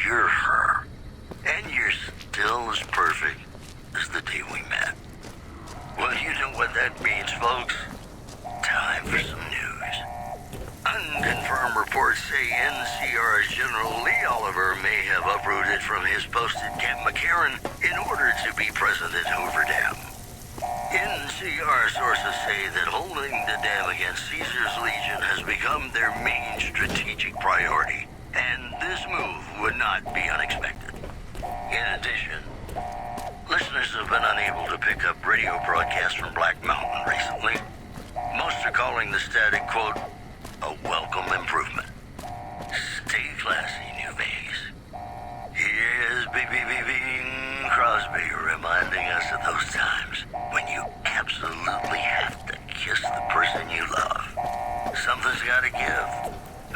you're her. And you're still as perfect as the day we met. Well, you know what that means, folks. Time for some news. Unconfirmed reports say NCR's General Lee Oliver may have uprooted from his post at Camp McCarran in order to be present at Hoover Dam. NCR sources say that holding the dam against Caesar's Legion has become their main strategic priority, and this move would not be unexpected. In addition, listeners have been unable to pick up radio broadcasts from Black Mountain recently. Most are calling the static, quote, a welcome improvement. Stay classy, New Vegas. Here's Bing Crosby reminding us of those times when you absolutely have to kiss the person you love. Something's gotta give.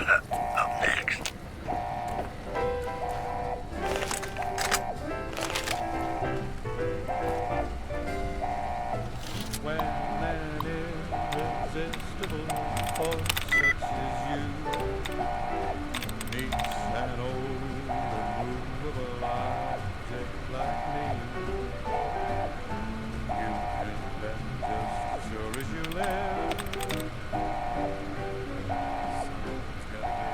Up next. When an irresistible force such as you meets an old immovable object like me, you can bet just as sure as you live. Something's gotta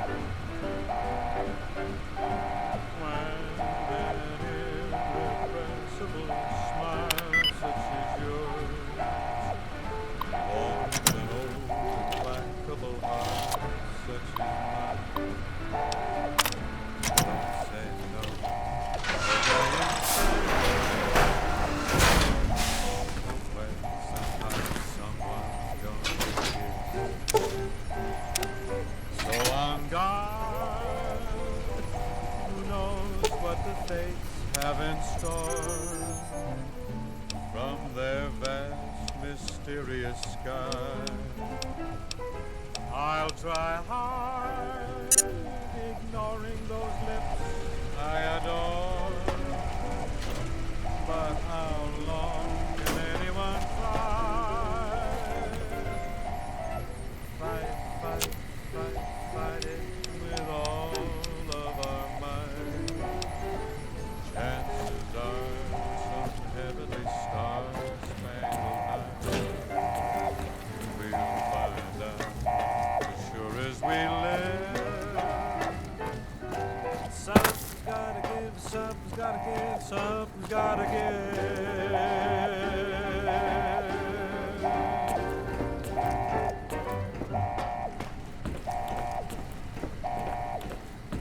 give. When an irrepressible smile such as yours warms an old implacable heart such as mine, don't say no, when sometimes someone's gonna give. So on guard, who knows what the fates have in store from their vast mysterious sky. I'll try hard, ignoring those lips I adore, but how long can anyone fight it with all of our might? Chances are some heavenly star-spangled night we'll find out as sure as we live. Something's gotta give, something's gotta give, something's gotta give.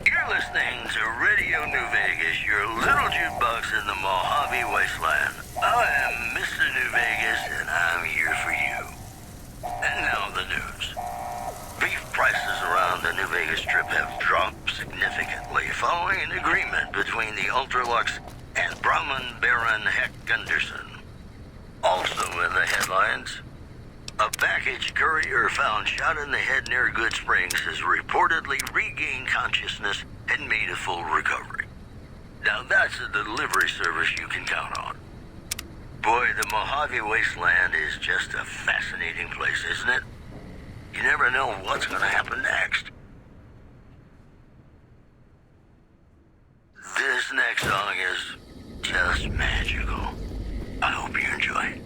You're listening to Radio New Vegas, your little jukebox in the Mojave Wasteland. I am Mr. New Vegas, and I'm here for you. And now the news. Beef prices around the New Vegas Strip have dropped significantly following an agreement between the Ultralux and Brahman Baron Heck Gunderson. Also in the headlines, a package courier found shot in the head near Good Springs has reportedly regained consciousness and made a full recovery. Now that's a delivery service you can count on. Boy, the Mojave Wasteland is just a fascinating place, isn't it? You never know what's going to happen next. This next song is just magical. I hope you enjoy it.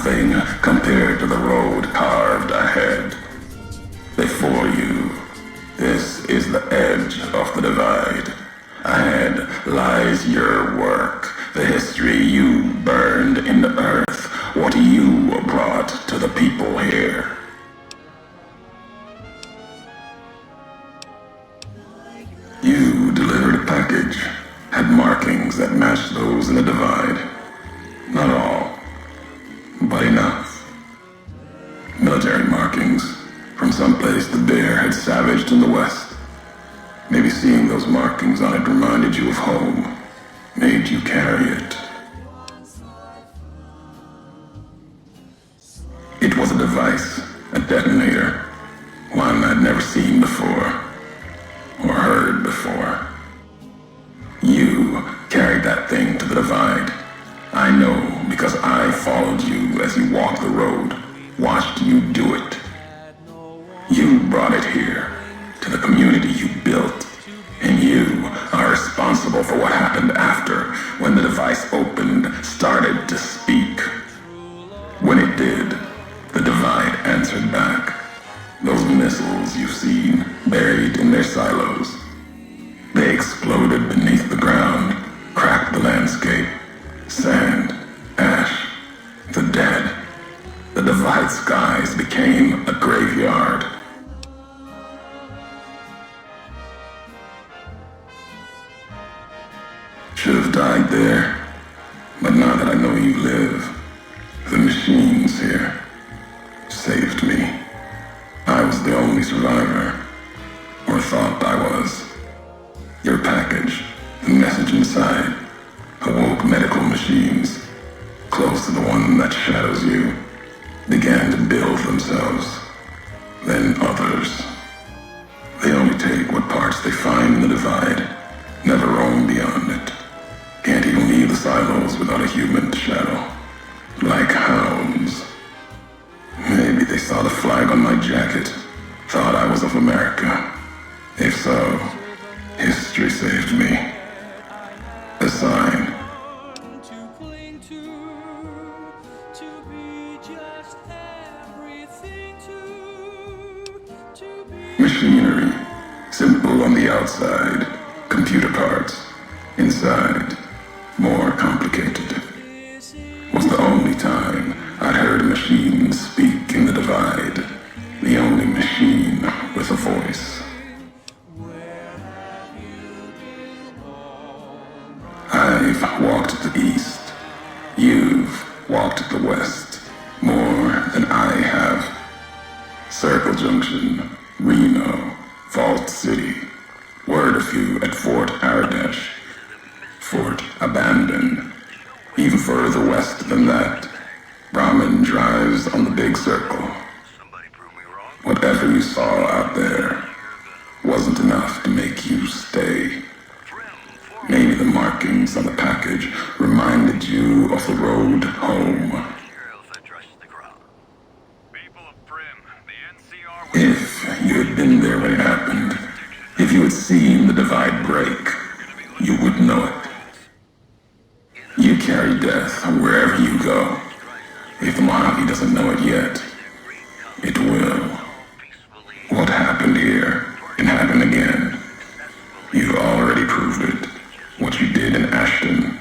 nothing compared to the road carved ahead. Before you, this is the edge of the divide. Ahead lies your work, the history you burned in the earth, what you brought to the people here. You delivered a package, had markings that matched those in the divide. Not all, but enough. Military markings from someplace the bear had savaged in the west. Maybe seeing those markings on it reminded you of home, made you carry it. It was a device, a detonator, one I'd never seen before, or heard before. You carried that thing to the divide. I know because I followed you as you walked the road, watched you do it. You brought it here, to the community you built, and you are responsible for what happened after, when the device opened, started to speak. When it did, the divide answered back. Those missiles you've seen, buried in their silos, they exploded beneath the ground, cracked the landscape. Sand, ash, the dead. The divide skies became a graveyard. Should have died there, but now that I know you live, the machines here saved me. I was the only survivor, or thought I was. Your package, the message inside, awoke medical machines, close to the one that shadows you, began to build themselves. Then others. They only take what parts they find in the divide, never roam beyond it. Can't even leave the silos without a human shadow. Like hounds. Maybe they saw the flag on my jacket, thought I was of America. If so, history saved me. A sign. Machinery, simple on the outside, computer parts, inside, more complicated. Was the only time I'd heard a machine speak in the divide, the only machine with a voice. I've walked the east, you've walked the west, more than I have. Circle Junction, Reno, Vault City, word of you at Fort Aradesh, Fort Abandon. Even further west than that, Brahmin drives on the big circle. Whatever you saw out there wasn't enough to make you stay. Maybe the markings on the package reminded you of the road home. If you had been there when it happened, if you had seen the divide break, you would know it. You carry death wherever you go. If the Mojave doesn't know it yet, it will. What happened here can happen again. You've already proved it. What you did in Ashton,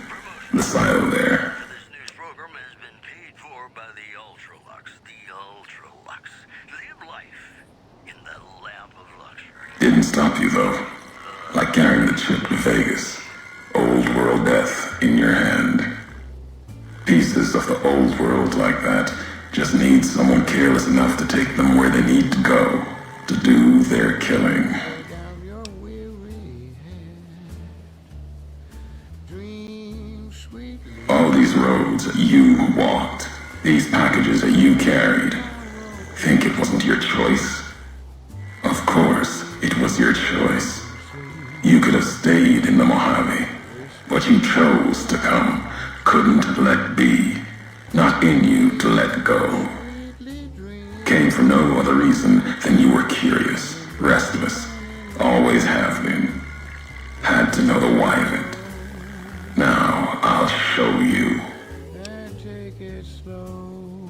the silo there. This news program has been paid for by the Ultralux. The Ultralux. Live life in the lamp of luxury. Didn't stop you though. Like carrying the chip to Vegas. Old world death in your hand. Pieces of the old world like that just need someone careless enough to take them where they need to go, to do their killing. All these roads that you walked, these packages that you carried, think it wasn't your choice? Of course, it was your choice. You could have stayed in the Mojave, but you chose to come, couldn't let be, not in you to let go. Came for no other reason than you were curious, restless, always have been. Had to know the why of it. Now I'll show you. Take it slow.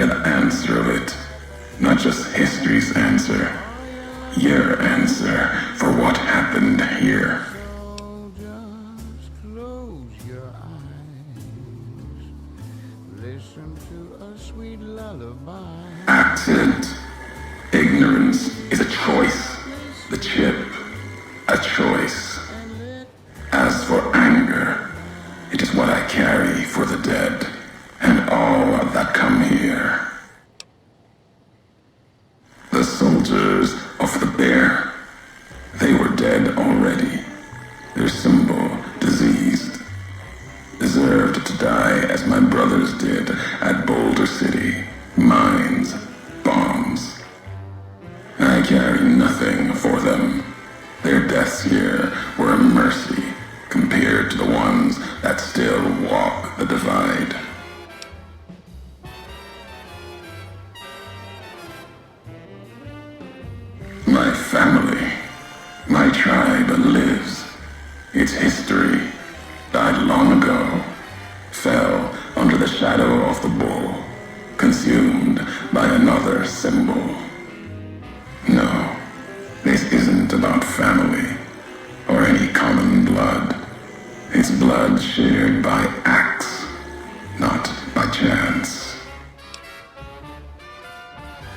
the answer of it. Not just history's answer. Your answer for what happened here. Just close your eyes. Listen to a sweet lullaby. Accident. Ignorance is a choice. The chip, a choice. As for anger, it is what I carry for the dead and all that come here. The soldiers of the bear, they were dead already. Their symbol, diseased, deserved to die as my brothers did at Boulder City. Mines, bombs. I carry nothing for them. Their deaths here were a mercy compared to the ones that still walk the divide. My family, my tribe lives. Its history died long ago, fell under the shadow of the bull, consumed by another symbol. No, this isn't about family or any common blood. It's blood shared by acts, not by chance.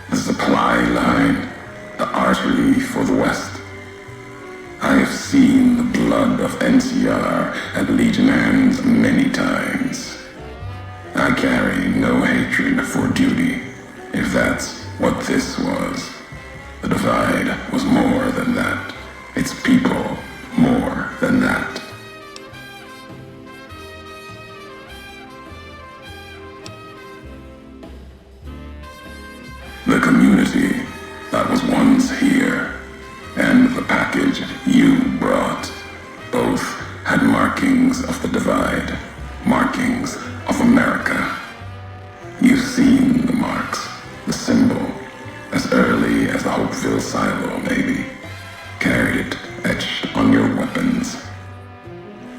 The supply line, the artery for the West. I have seen the blood of NCR at Legion hands many times. I carry no hatred for duty, if that's what this was. The divide was more than that. Its people more than that. The community that was once here, and the package you brought, both had markings of the divide, markings of America. You've seen the marks, the symbol, as early as the Hopeville silo, maybe. Carried it etched on your weapons.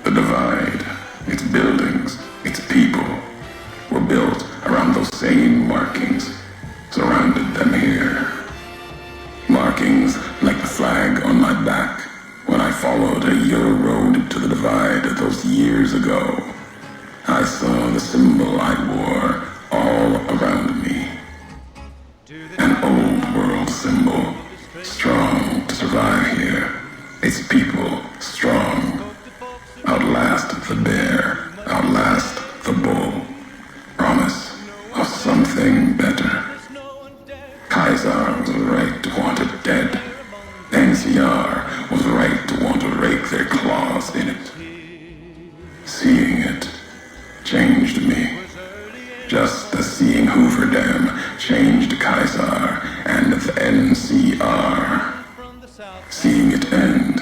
The divide, its buildings, its people, were built around those same markings, surrounded them here. Markings like the flag on my back when I followed your road to the divide those years ago. I saw the symbol I wore all around me. An old world symbol, strong to survive here. Its people strong. Outlast the bear, outlast the bull. Promise of something better. Kaiser was right to want it dead. NCR was right to want to rake their claws in it. Seeing it changed me. Just as seeing Hoover Dam changed Kaiser and the NCR. Seeing it end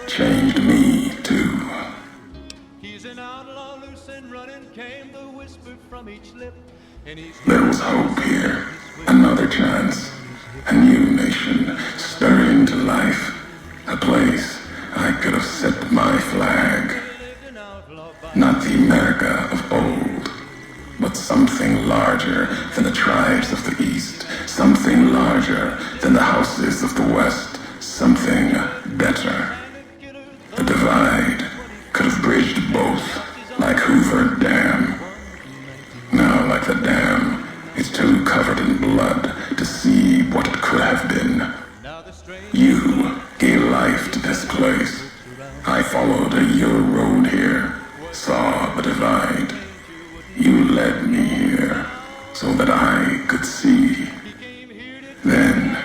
changed me too. He's an outlaw, loose and running, came the whisper from each lip. There was hope here, another chance, a new nation stirring to life, a place I could have set my flag. Not the America of old, but something larger than the tribes of the East, something larger than the houses of the West, something better. The divide could have bridged both, like Hoover Dam. Now, like the dam, it's too covered in blood to see what it could have been. You gave life to this place. I followed your road here, saw the divide. You led me here so that I could see. Then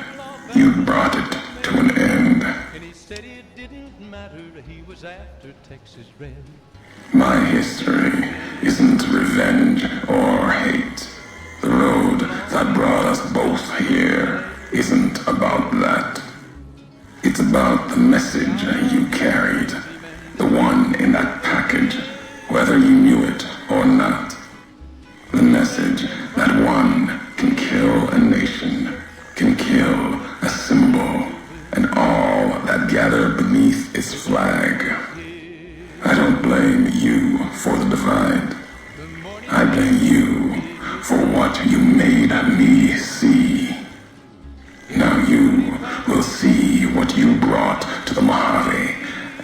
you brought it to an end. And he said it didn't matter, he was after Texas Red. My history isn't revenge or hate. The road that brought us both here isn't about that. It's about the message you carried, the one in that package, whether you knew it or not. The message that one can kill a nation, can kill a symbol, and all that gather beneath its flag. I don't blame you for the divide. I blame you for what you made Mojave,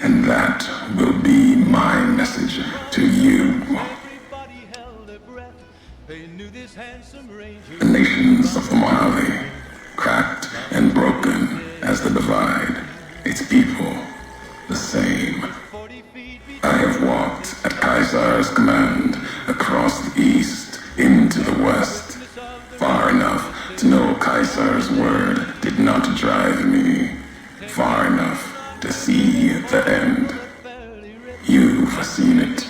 and that will be my message to you. Everybody held their breath. They knew this handsome ranger. The nations of the Mojave, cracked and broken as the divide, its people the same. 40 feet I have walked at Caesar's command across the east into the west, far enough to know Caesar's word did not drive me, far enough to see the end. You've seen it.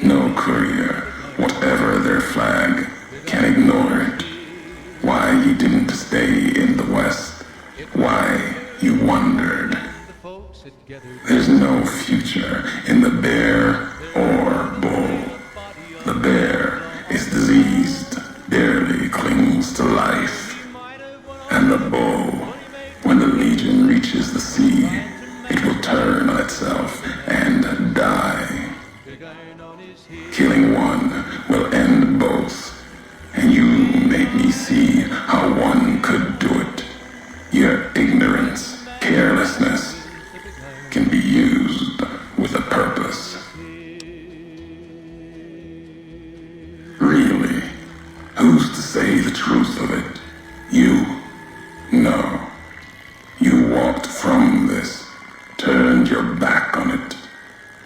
No courier, whatever their flag, can ignore it. Why you didn't stay in the west, why you wandered. the folks had gathered. There's no future in the bear or bull. The bear is diseased, barely clings to life. And the bull, when the legion reaches the sea, it will turn on itself and die. Big iron on his heel. Killing one will end both. And you made me see how one could do it. Your ignorance, carelessness, can be used with a purpose. Really? Who's to say the truth of it? You? No. You walked from this, turned your back on it.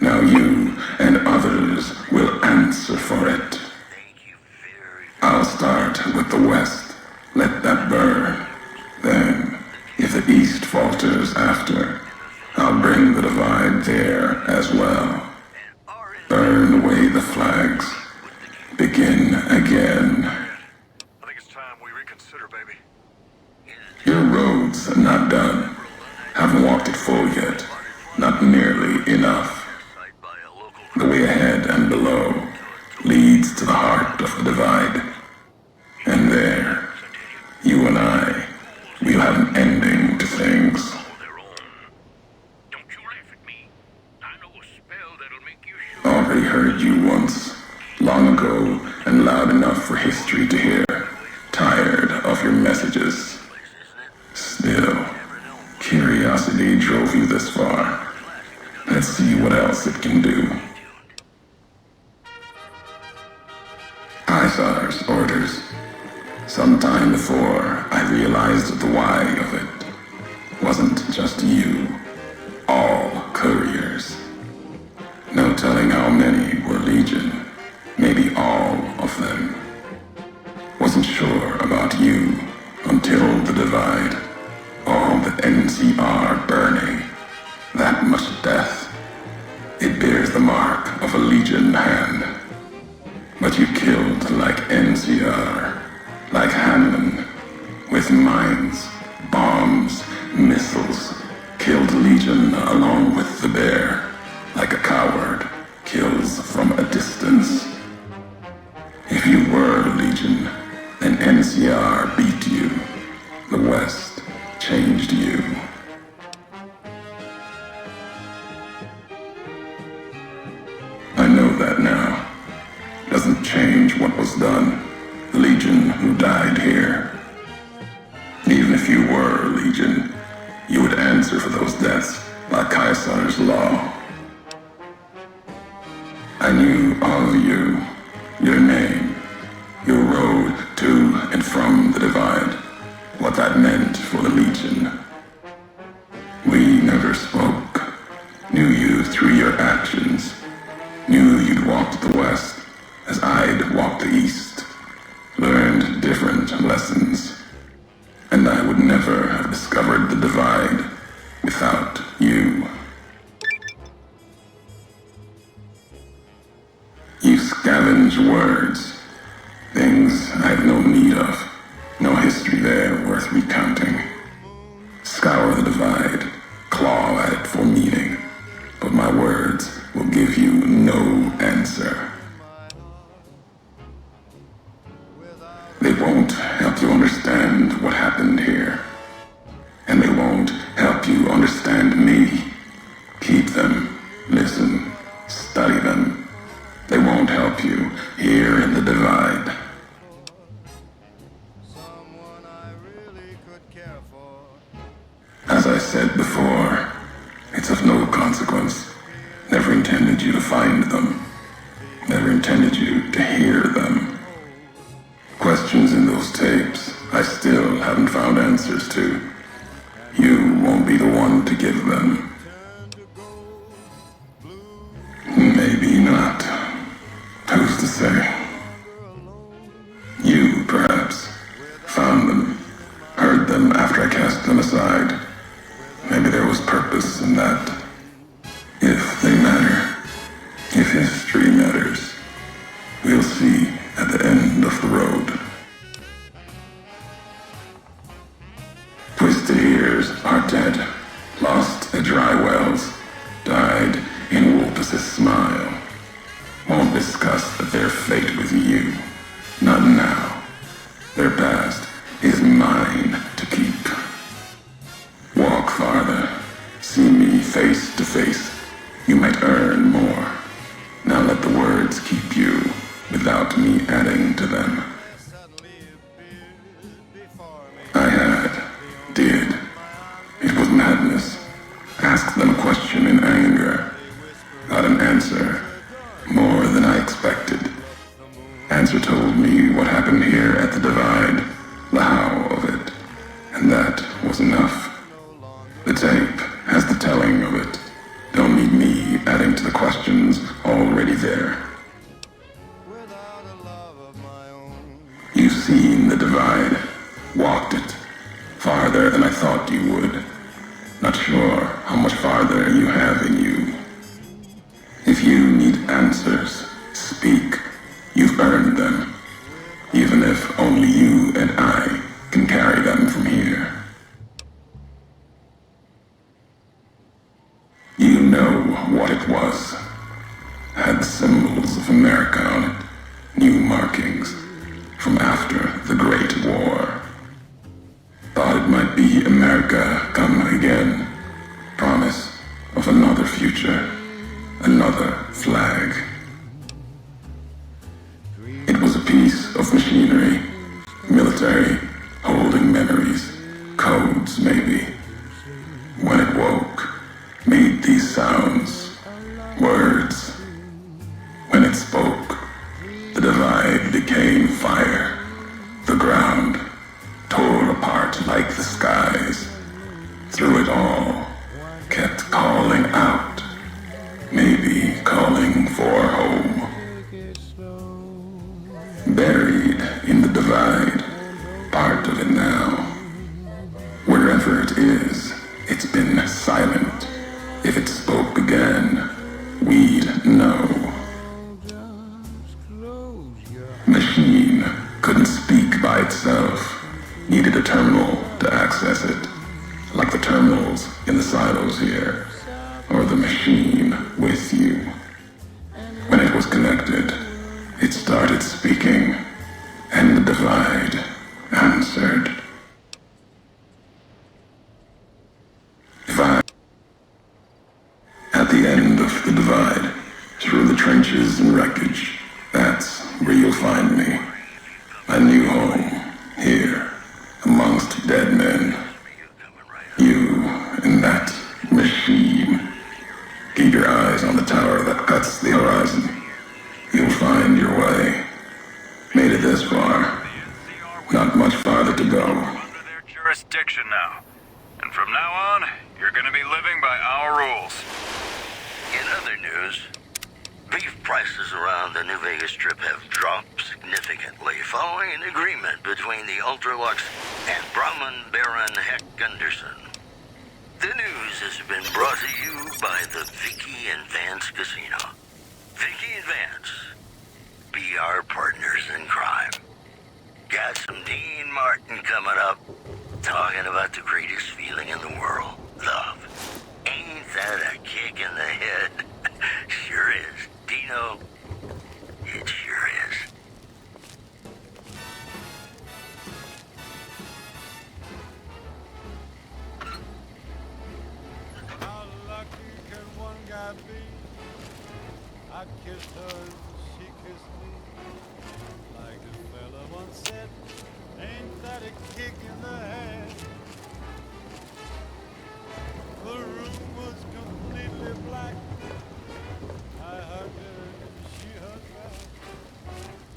Now you and others will answer for it. Thank you very I'll start with the west. Let that burn. Then, if the east falters after, I'll bring the divide there as well. Burn away the flags. Begin again. I think it's time we reconsider, baby. Your road's not done. Haven't walked it full yet. Not nearly enough. sight by a local The way ahead and below leads to the heart of the divide. And there, you and I, we'll have an ending to things. of their own. Don't you laugh at me. I know a spell that'll make you sure. Already heard you once, long ago, and loud enough for history to hear. Tired of your messages. Still, curiosity drove you this far. Let's see what else it can do. Caesar's orders. Sometime before I realized the why of it. Wasn't just you. All couriers. No telling how many were legion. Maybe all of them. Wasn't sure about you until the divide. All the NCR burning. That much death. It bears the mark of a legion hand. But you killed like NCR, like Hanlon, with mines, bombs, missiles. Killed legion along with the bear, like a coward kills from a distance. If you were legion, then NCR beat you. The West changed you. I know that now. Doesn't change what was done. The legion who died here. Even if you were legion, you would answer for those deaths by Caesar's law. I knew of you, your name, your road to and from the divide, what that meant for the legion. We never spoke. Knew you through your actions. Knew you'd walked the west as I'd walked the east. Learned different lessons. And I would never have discovered the divide without you. You scavenge words. Things I have no need of. No history there worth recounting. Scour the divide. Claw at it for meaning. But my words will give you no answer. They won't help you understand what happened here. And they won't help you understand me. Keep them, listen, study them. They won't help you here in the divide. Someone I really could care for. As I said before, it's of no consequence. Never intended you to find them. Never intended you to hear them. Questions in those tapes I still haven't found answers to. You won't be the one to give them. Maybe not. Who's to say? You, perhaps, found them, heard them after I cast them aside. Maybe there was purpose in that. If they matter, if history matters, we'll see at the end of the road. Twisted ears are dead, lost at dry wells, died in Wolpus's smile. Won't discuss their fate with you. Not now. Their past is mine to keep. Walk farther. See me face to face. You might earn more. Now let the words keep you without me adding to them. Did. It was madness. Asked them a question in anger. Got an answer. More than I expected. Answer told me what happened here at the Divide, the how of it, and that was enough. The tape has the telling of it. Don't need me adding to the questions already there. You've seen the Divide, walked it, farther than I thought you would. Not sure how much farther you have in you. If you need answers, speak. You've earned them, even if only you and I can carry them from here. You know what it was. Had symbols of America on it, new markings from after the Great War. Thought it might be America come again. Promise of another future, another flag. It was a piece of machinery, military, holding memories, codes maybe. When it woke, made these sounds, words. When it spoke, the Divide became fire. The ground tore apart like the skies. Through it all, kept calling out, maybe calling for home. Buried in the Divide, part of it now. Wherever it is, it's been silent. If it spoke again, we'd know. Machine couldn't speak by itself. Needed a terminal to access it. Like the terminals in the silos here. Or the machine with you. When it was connected, it started speaking, and the Divide answered. At the end of the Divide, through the trenches and wreckage, that's where you'll find me. A new home, here, amongst dead men. You and that machine. Keep your eyes on the tower that cuts the horizon. You'll find your way. Made it this far. Not much farther to go. Under their jurisdiction now. And from now on, you're gonna be living by our rules. In other news, beef prices around the New Vegas Strip have dropped significantly following an agreement between the Ultralux and Brahman Baron Heck Gunderson. The news has been brought to you by the Vicky and Vance Casino. Vicky and Vance, be our partners in crime. Got some Dean Martin coming up, talking about the greatest feeling in the world, love. Ain't that a kick in the head? Sure is. Dino, it sure is. How lucky can one guy be? I kissed her and she kissed me. Like the fella once said, ain't that a kick in the head? The room was completely black. I hugged her and she hugged back.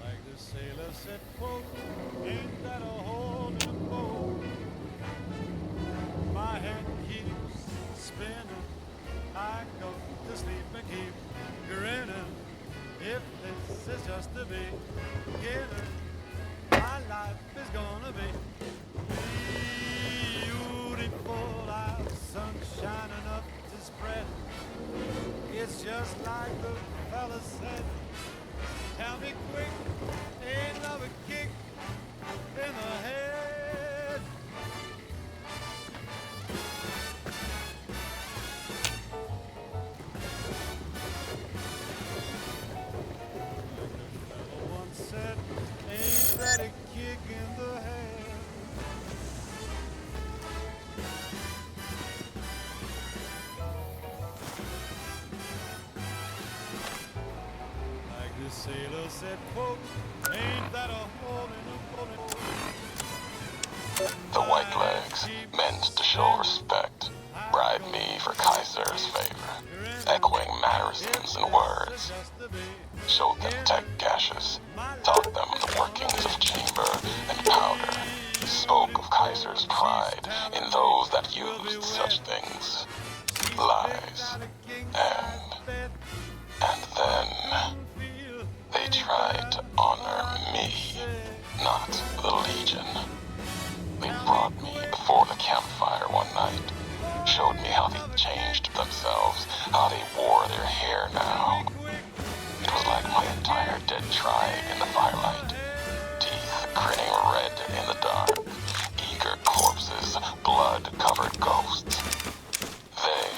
Like the sailor said, quote, ain't that a hole in a boat? My head keeps spinning. I go to sleep and keep grinning. If this is just the beginning, my life is gonna be beautiful. I've sunshine enough to spread. It's just like the fella said. Tell me quick, ain't love a kick in the head? Once said, ain't that a kick in the head? Like the sailor said, quote, ain't that a hole in a boat? The white legs meant to show respect, bribed me for Kaiser's favor, echoing mannerisms and words, showed them tech caches, taught them the workings of chamber and powder, spoke of Kaiser's pride in those that used such things, lies, and then they tried to honor me, not the Legion. They brought me before the campfire one night, showed me how they changed themselves, how they wore their hair now. It was like my entire dead tribe in the firelight, teeth grinning red in the dark, eager corpses, blood-covered ghosts. They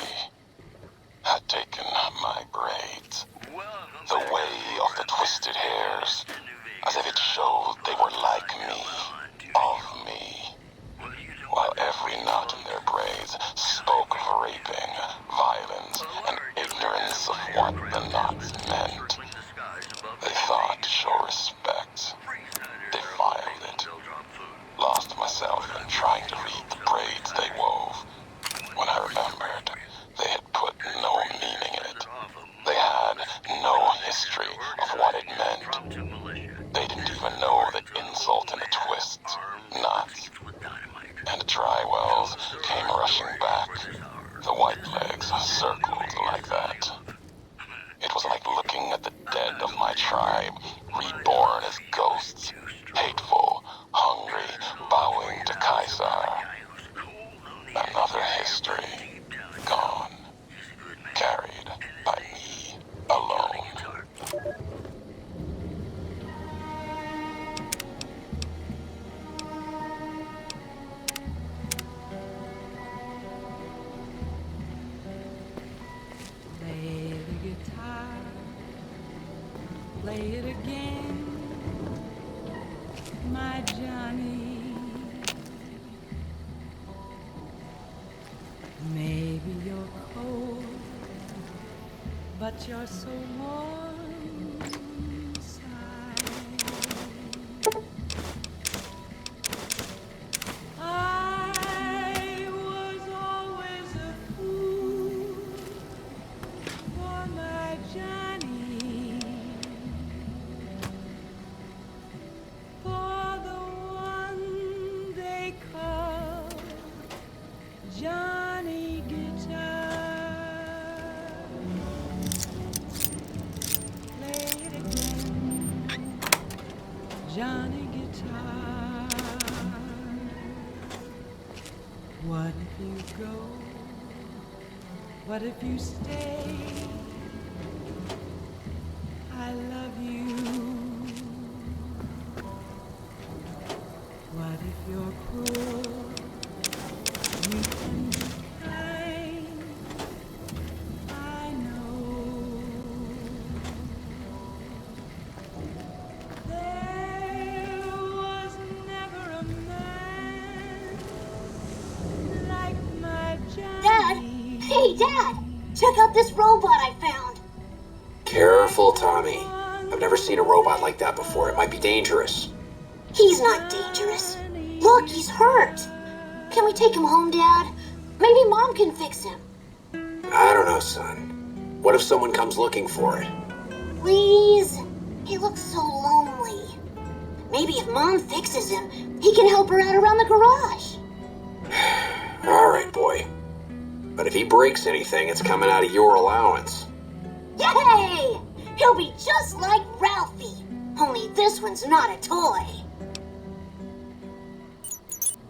had taken my braids, the way of the twisted hairs, as if it showed they were like me, of me, while every knot in their braids spoke of raping, violence, and ignorance of what the knots meant. They thought to show respect, defiled it, lost myself in trying to read the braids they wove, when I remembered they had put no meaning in it. They had no history of what it meant. They didn't even know the insult in the twists, knots, and the dry wells came rushing back. The white legs circled like that. It was like looking at the dead of my tribe, reborn as ghosts, hateful, hungry, bowing to Kaiser. Another history, gone, carried by me alone. Play the guitar, play it again, my Johnny. Maybe you're cold, but you're so warm inside. I was always a fool for my Johnny, for the one they call Johnny Guitar. Play it again, Johnny Guitar. What if you go? What if you stay? I love you. What if you're cruel? You can be kind. I know. There was never a man like my Dad! Johnny. Hey, Dad! Check out this robot I found! Careful, Tommy. I've never seen a robot like that before. It might be dangerous. He's not dangerous. Look, he's hurt. Can we take him home, Dad? Maybe Mom can fix him. I don't know, son. What if someone comes looking for it? Please? He looks so lonely. Maybe if Mom fixes him, he can help her out around the garage. All right, boy. But if he breaks anything, it's coming out of your allowance. Yay! He'll be just like Ralphie. Only this one's not a toy.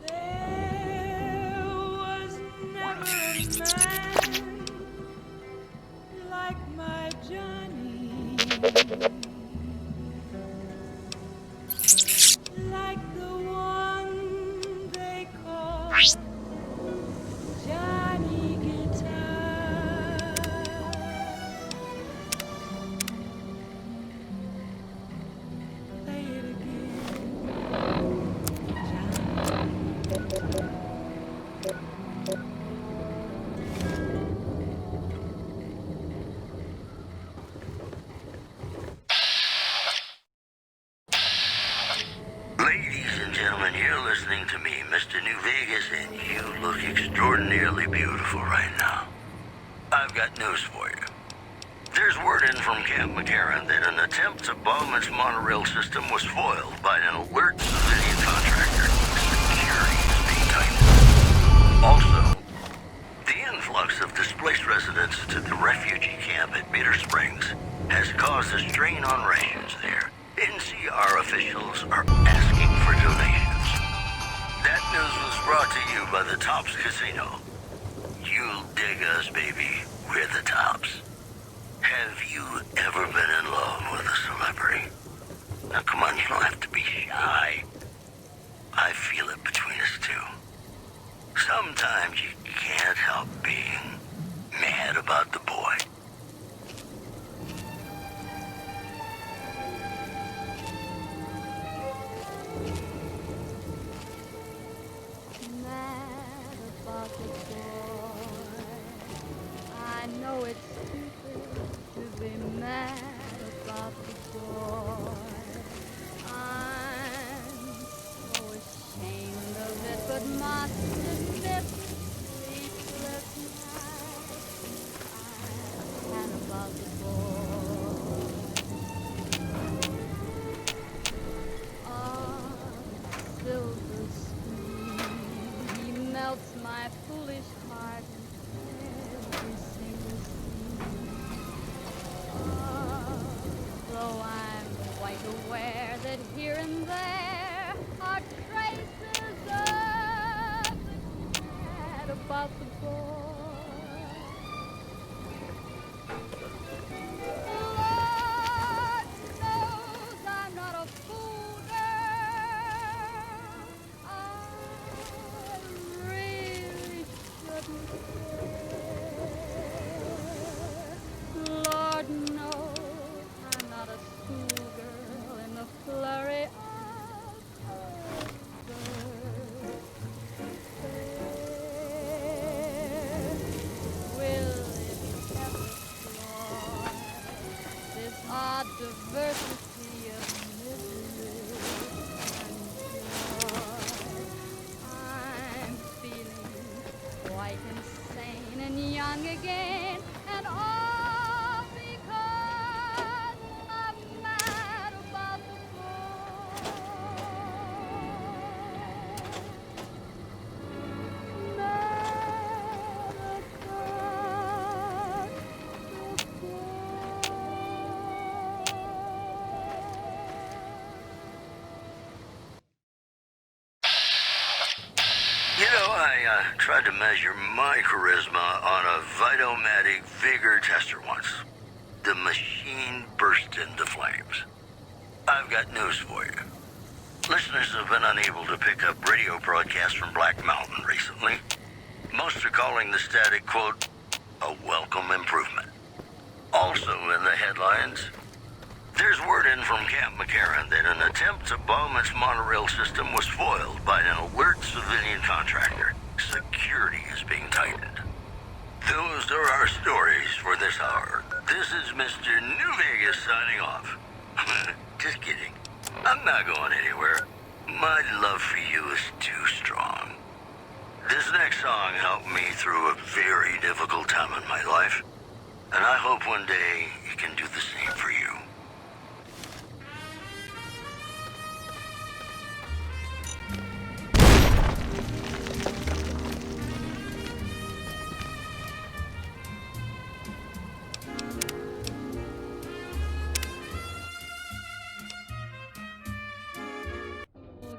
There was never a man like my Johnny, like the one they call Johnny Guitar. Play it again, Johnny. Ladies and gentlemen, you're listening to me, Mr. New Vegas, and you look extraordinarily beautiful right now. I've got news for you. There's word in from Camp McCarran that an attempt to bomb its monorail system was foiled by an alert civilian contractor. Security is being tightened. Also, the influx of displaced residents to the refugee camp at Bitter Springs has caused a strain on rations there. NCR officials are asking for donations. That news was brought to you by the Tops Casino. You'll dig us, baby. We're the Tops. Have you ever been in love with a celebrity? Now, come on, you don't have to be shy. I feel it between us two. Sometimes you can't help being mad about the boy. Mad about the boy. I know it's stupid to be mad about the boy. I'm so ashamed of it, but must admit sleepless nights I've had about the boy. Ah, silver spoon, he melts my foolish heart in every single scene. Ah, though I'm quite aware that here and there are traces of the cat about the boy. Lord knows I'm not a fool, girl. I really shouldn't care. Lord knows I'm not a schoolgirl in the flurry of her will it ever fly? This odd diversity of misery and joy. I'm feeling quite insane and young again, and all because I'm mad about the boy. Mad about the boy. You know, I tried to measure my charisma on a Vitomatic vigor tester once. The machine burst into flames. I've got news for you. Listeners have been unable to pick up radio broadcasts from Black Mountain recently. Most are calling the static, quote, a welcome improvement. Also in the headlines, there's word in from Camp McCarran that an attempt to bomb its monorail system was foiled by an alert civilian contractor. Security is being tightened. Those are our stories for this hour. This is Mr. New Vegas signing off. Just kidding. I'm not going anywhere. My love for you is too strong. This next song helped me through a very difficult time in my life, and I hope one day it can do the same for you.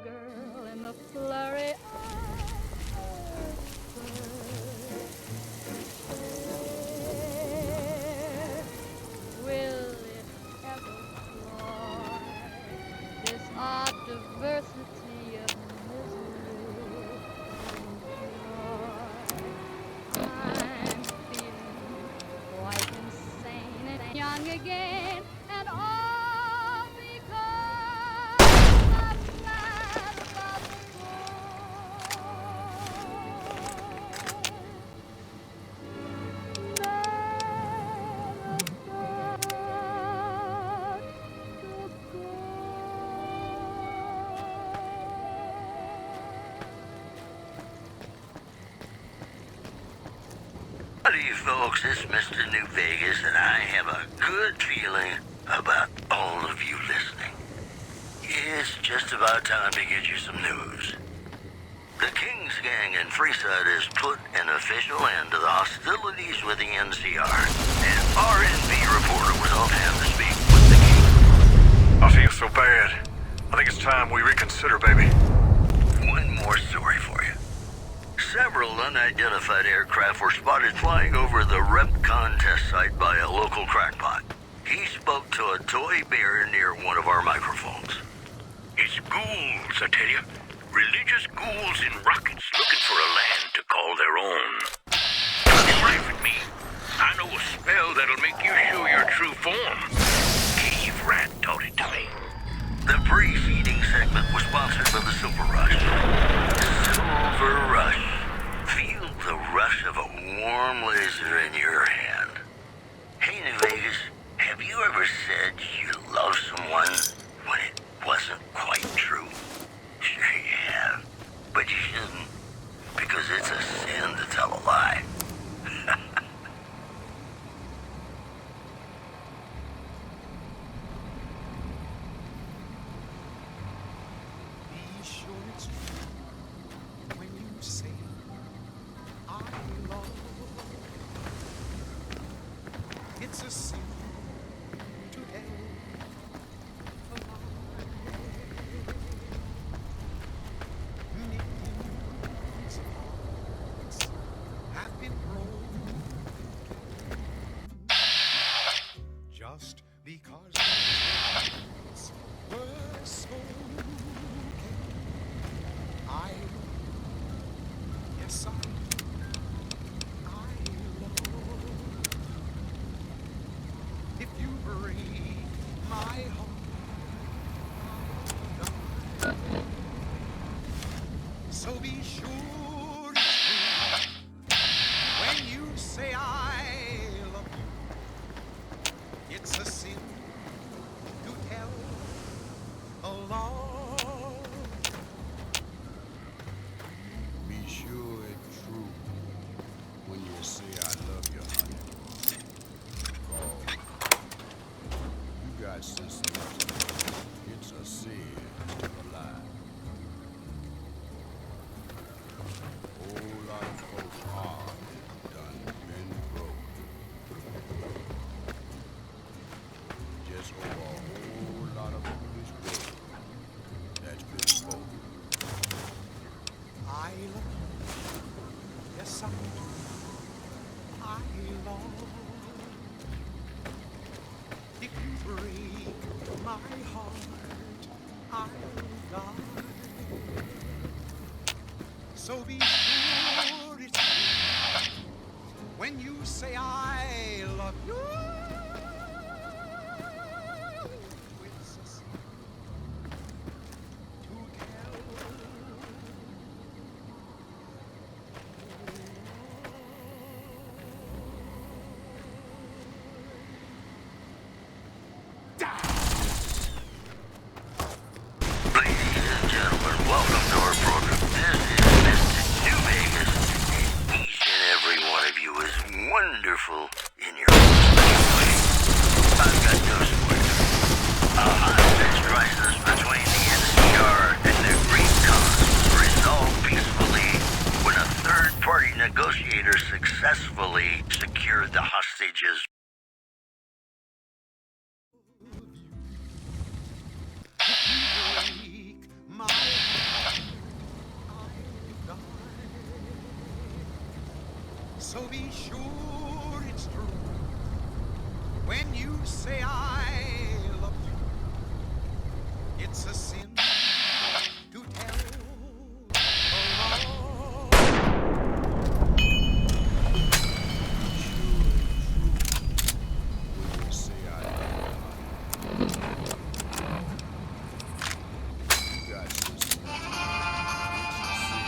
Girl in the flurry of will it ever fly? This odd diversity of misery and joy. I'm feeling quite insane and young again, and all because I'm mad about the Howdy, folks. It's Mr. New Vegas, and I have a good feeling about all of you listening. It's just about time to get you some news. The King's Gang in Freeside has put an official end to the hostilities with the NCR. An RNB reporter was on hand to speak with the King. I feel so bad. I think it's time we reconsider, baby. One more story for you. Several unidentified aircraft were spotted flying over the RepCon test site by a local crackpot. He spoke to a toy bear near one of our microphones. It's ghouls, I tell you. Religious ghouls in rockets looking for a land to call their own. Don't laugh at me. I know a spell that'll make you show your true form. Cave Rat taught it to me. The preceding segment was sponsored by the Silver Rush. Silver Rush. Feel the rush of a warm laser in your hand. Hey, New Vegas, have you ever said you love someone when it wasn't quite true? Sure you have, but you shouldn't, because it's a sin to tell a lie. Be sure it's true when you say I love. It's a sin to tell a lie. Millions of hearts have been broken just because words were spoken. I, yes, I love. If you break my heart, I'll die. So be sure it's true when you say I love you. It's a sin to tell a lie. Be sure it's true when you say I love you, honey. Oh, you got sense enough. It's a sin to lie. Whole lot of folks are done been broke. Just over a whole lot of foolish words that's been spoken. I love you. Yes, I do. I love. If you break my heart, I'll die. So be sure it's true when you say I love you. It's a sin to tell. Ladies and gentlemen, welcome to our program. This is Mr. New Vegas. So be sure it's true when you say I love you. It's a sin to tell a lie. When you say I love you, you got sister. What you say?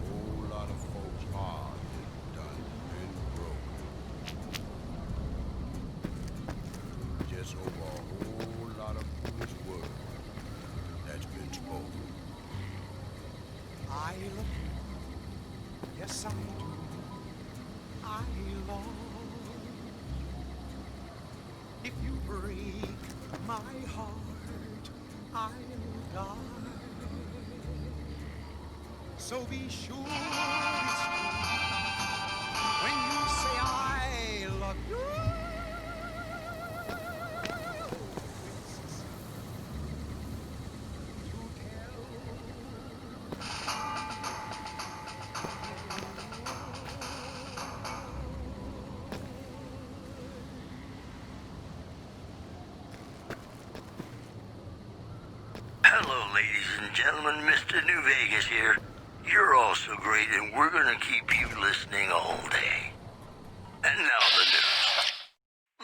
Whole lot of folks hard and done been broke. Just over a whole lot of foolish words that's been spoken. I love you. Yes, I do. I love you. If you break my heart, I'll die. So be sure it's true when you say I love you. It's a sin to tell. Hello, ladies and gentlemen. Mr. New Vegas here. You're all so great, and we're gonna keep you listening all day. And now the news.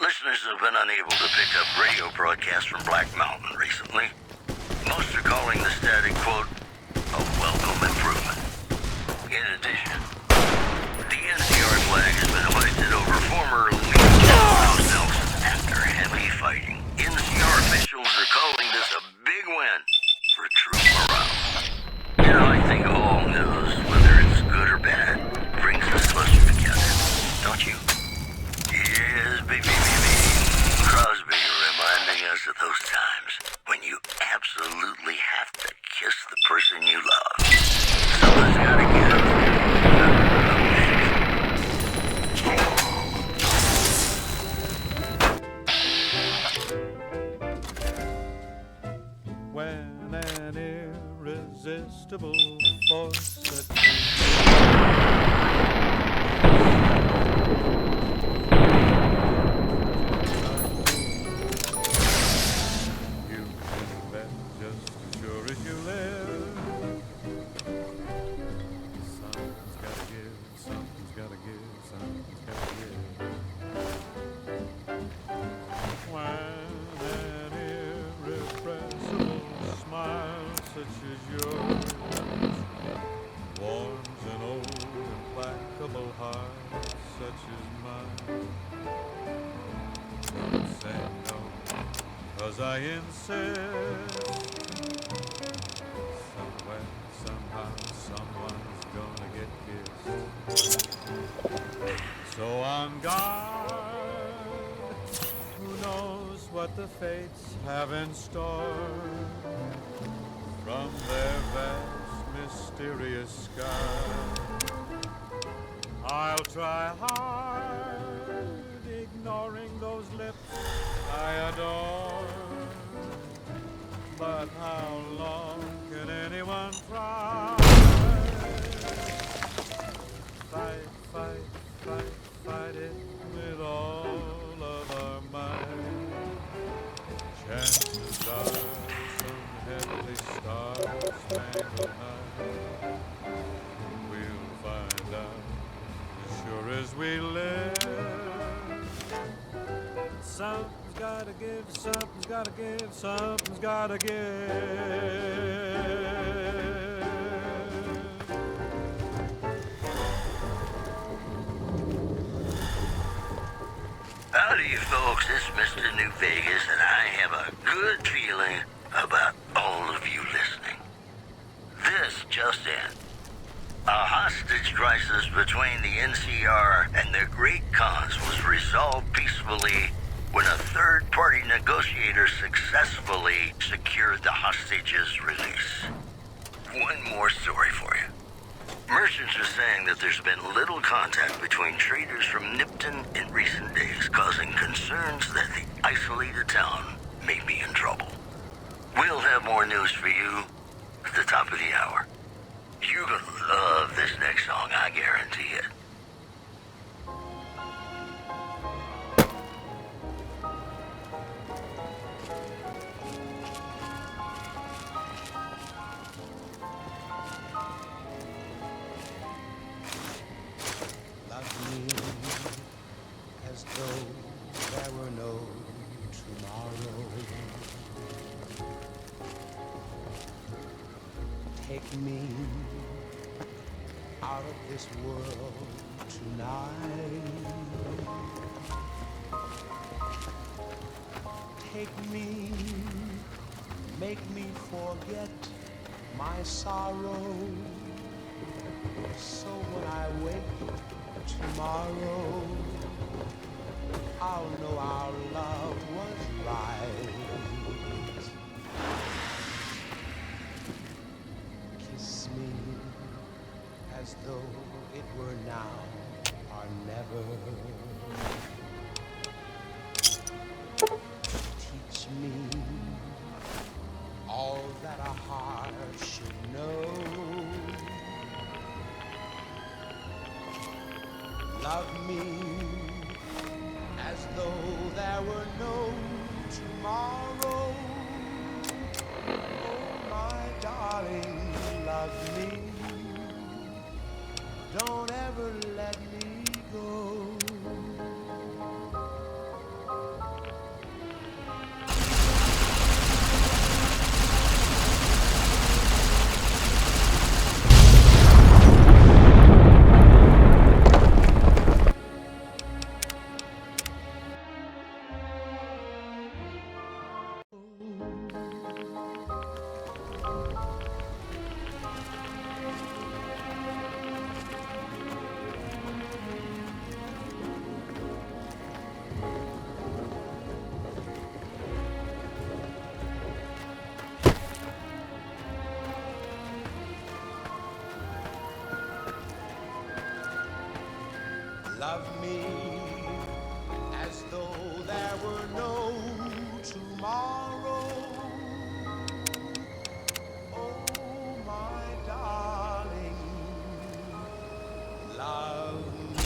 Listeners have been unable to pick up radio broadcasts from Black Mountain recently. Most are calling the static quote a welcome improvement. In addition, the NCR flag has been hoisted over former Lieutenant General Nelson after heavy fighting. NCR officials are calling this a big win for troop morale. You know, I think all news, whether it's good or bad, brings us closer together. Don't you? Yes, baby. Crosby reminding us of those times when you absolutely have to kiss the person you love. Someone's gotta give. When an irresistible force that you can bet just as sure as you live. Something's gotta give, something's gotta give, something's gotta give. When an irrepressible smile such as yours warms an old implacable heart such as mine. Don't say no, 'cause I insist. Somewhere, somehow, someone's gonna get kissed. So on guard, who knows what the fates have in store from their vast, mysterious sky. I'll try hard, ignoring those lips I adore. But how long can anyone try? Fight, fight, fight, fight it with all of our might. Chances are some heavenly star-spangled night we'll find out as sure as we live. Something's gotta give, something's gotta give, something's gotta give. Howdy, folks. It's Mr. New Vegas, and I have a good feeling about all of you listening. This just in. A hostage crisis between the NCR and the Great Khans was resolved peacefully when a third-party negotiator successfully secured the hostages' release. One more story for you. Merchants are saying that there's been little contact between traders from Nipton in recent days, causing concerns that the isolated town may be in trouble. We'll have more news for you at the top of the hour. You're gonna love this next song, I guarantee it. Love me as though there were no tomorrow. Take me out of this world tonight. Take me, make me forget my sorrow. So when I wake tomorrow, I'll know our love was right. Kiss me as though it were now or never. Teach me all that a heart should know. Love me as though there were no tomorrow. Oh, my darling, love me. Don't ever let me go. Love me as though there were no tomorrow. Oh, my darling, love me.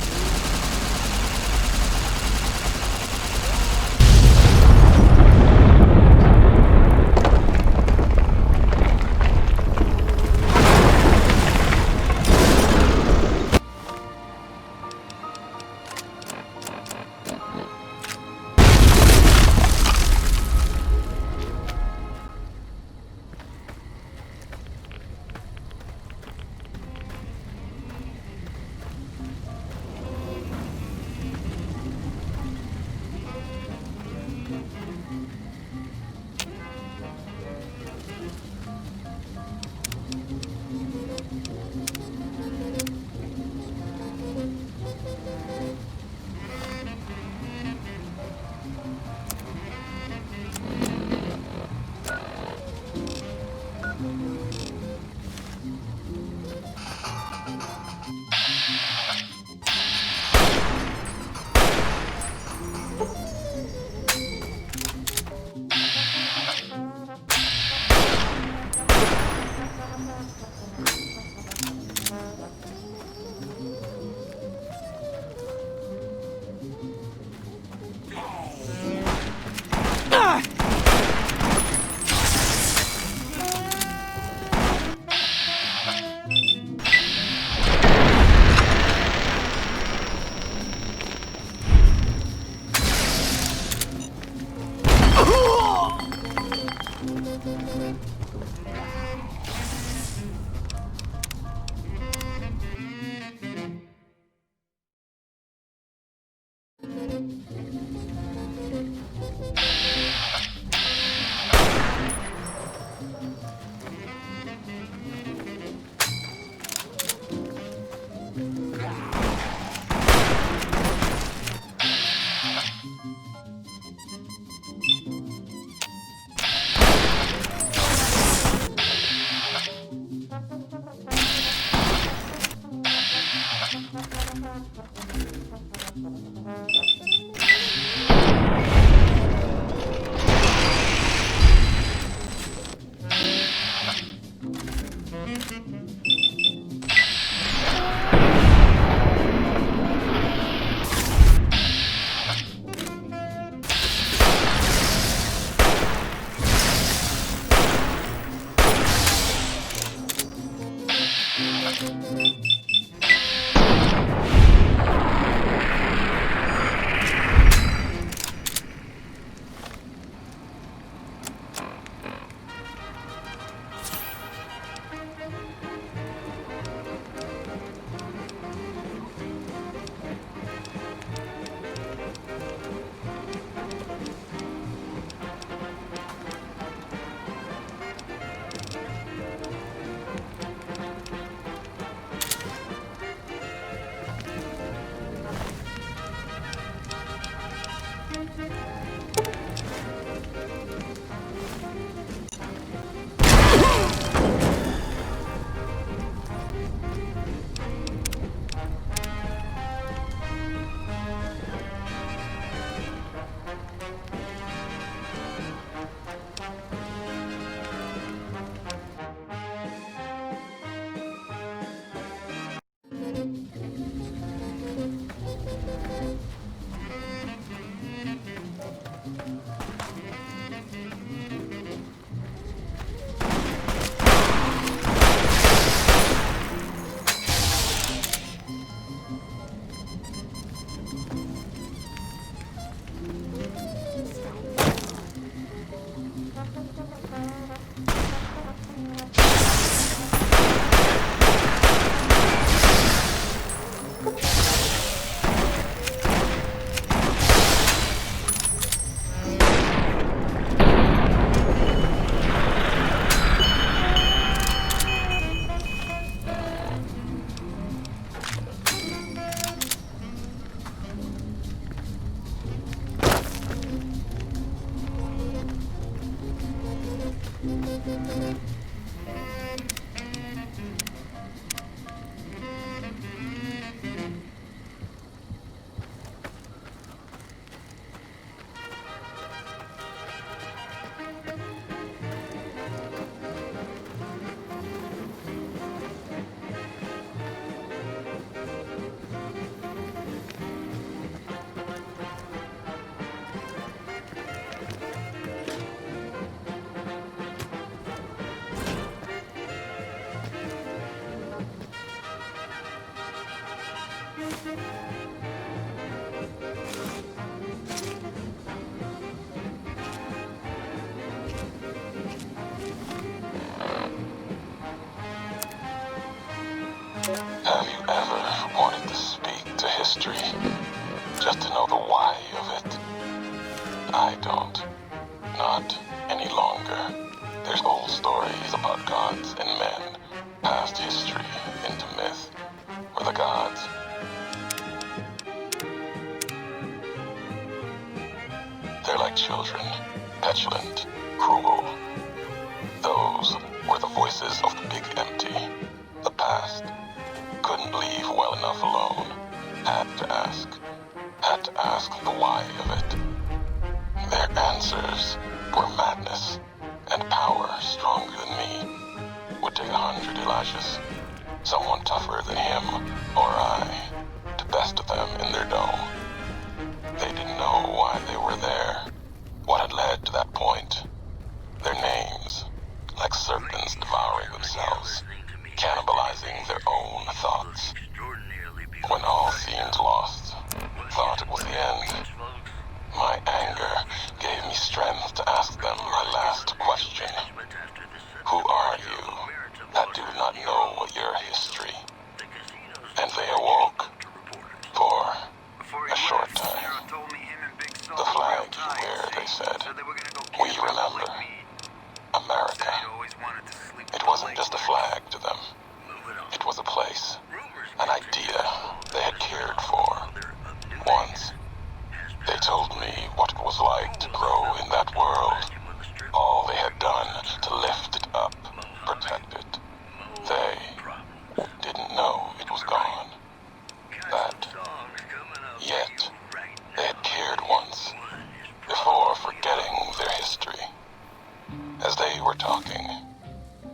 Have you ever wanted to speak to history, just to know the why of it? I don't. Not any longer. There's old stories about gods and men, past history into myth, where the gods they're like children, petulant, cruel. Those were the voices of the big empty, the past. Couldn't leave well enough alone. Had to ask the why of it. Their answers were madness and power stronger than me. Would take 100 Elijahs, someone tougher than him or I, to best them in their dome. They didn't know why they were there, what had led to that point. Their names, like serpents devouring themselves, cannibalizing their own thoughts. When all seemed lost, thought it was the end, my anger gave me strength to ask them my last question. Who are you that do not know your history? And they awoke for a short time. The flag you wear, they said, we remember. America. It wasn't just a flag to them. It was a place, an idea they had cared for. Once, they told me what it was like to grow in that world. All they had done to lift it up, protect it. They didn't know it was gone. That, yet, they had cared once, before forgetting their history. As they were talking,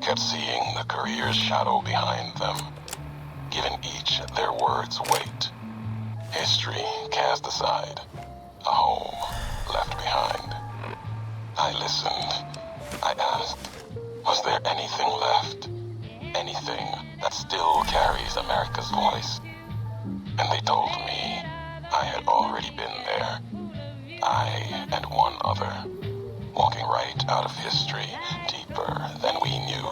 kept seeing the career's shadow behind them, giving each their words weight. History cast aside, a home left behind. I listened. I asked, was there anything left? Anything that still carries America's voice? And they told me I had already been there. I and one other, walking right out of history, deeper than we knew.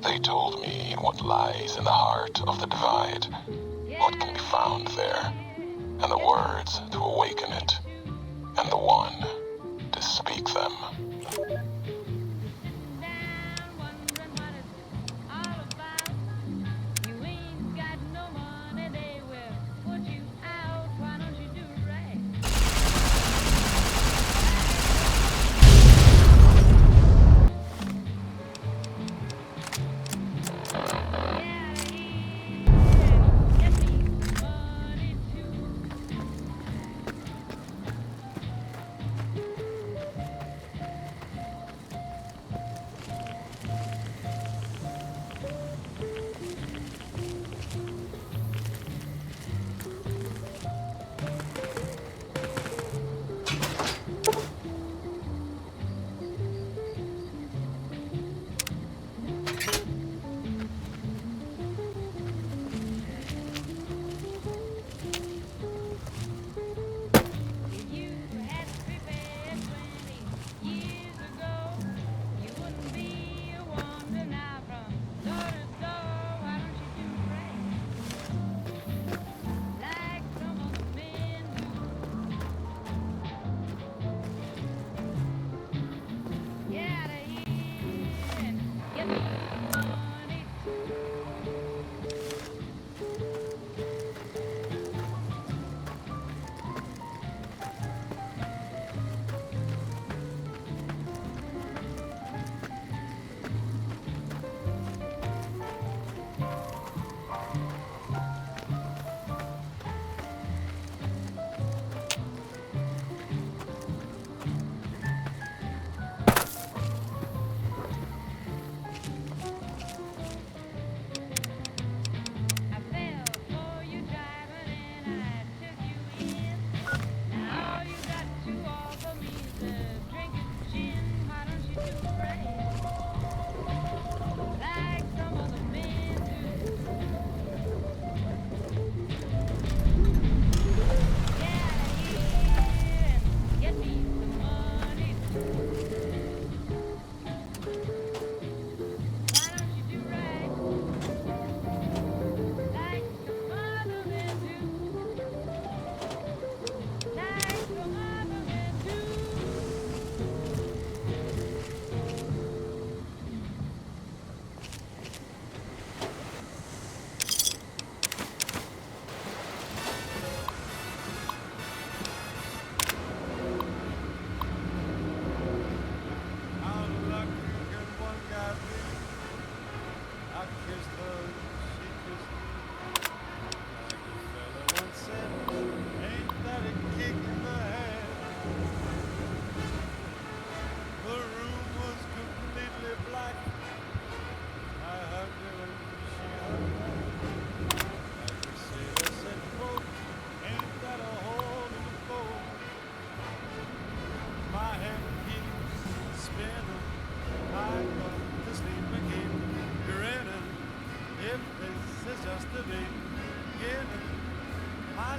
They told me what lies in the heart of the divide, what can be found there, and the words to awaken it, and the one to speak them.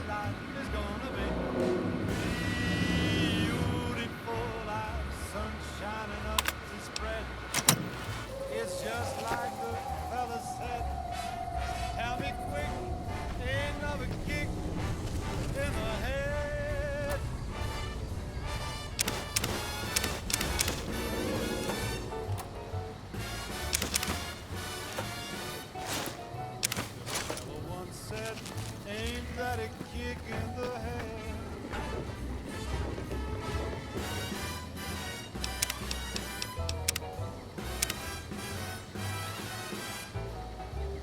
life is gonna be beautiful. Like sunshine enough to spread. It's just like the fella said. Tell me quick, ain't another kick in the head. Fella once said, ain't that a kick in the head?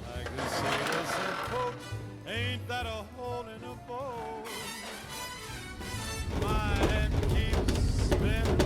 Like the sailor said, quote, ain't that a hole in a boat? My head keeps spinning.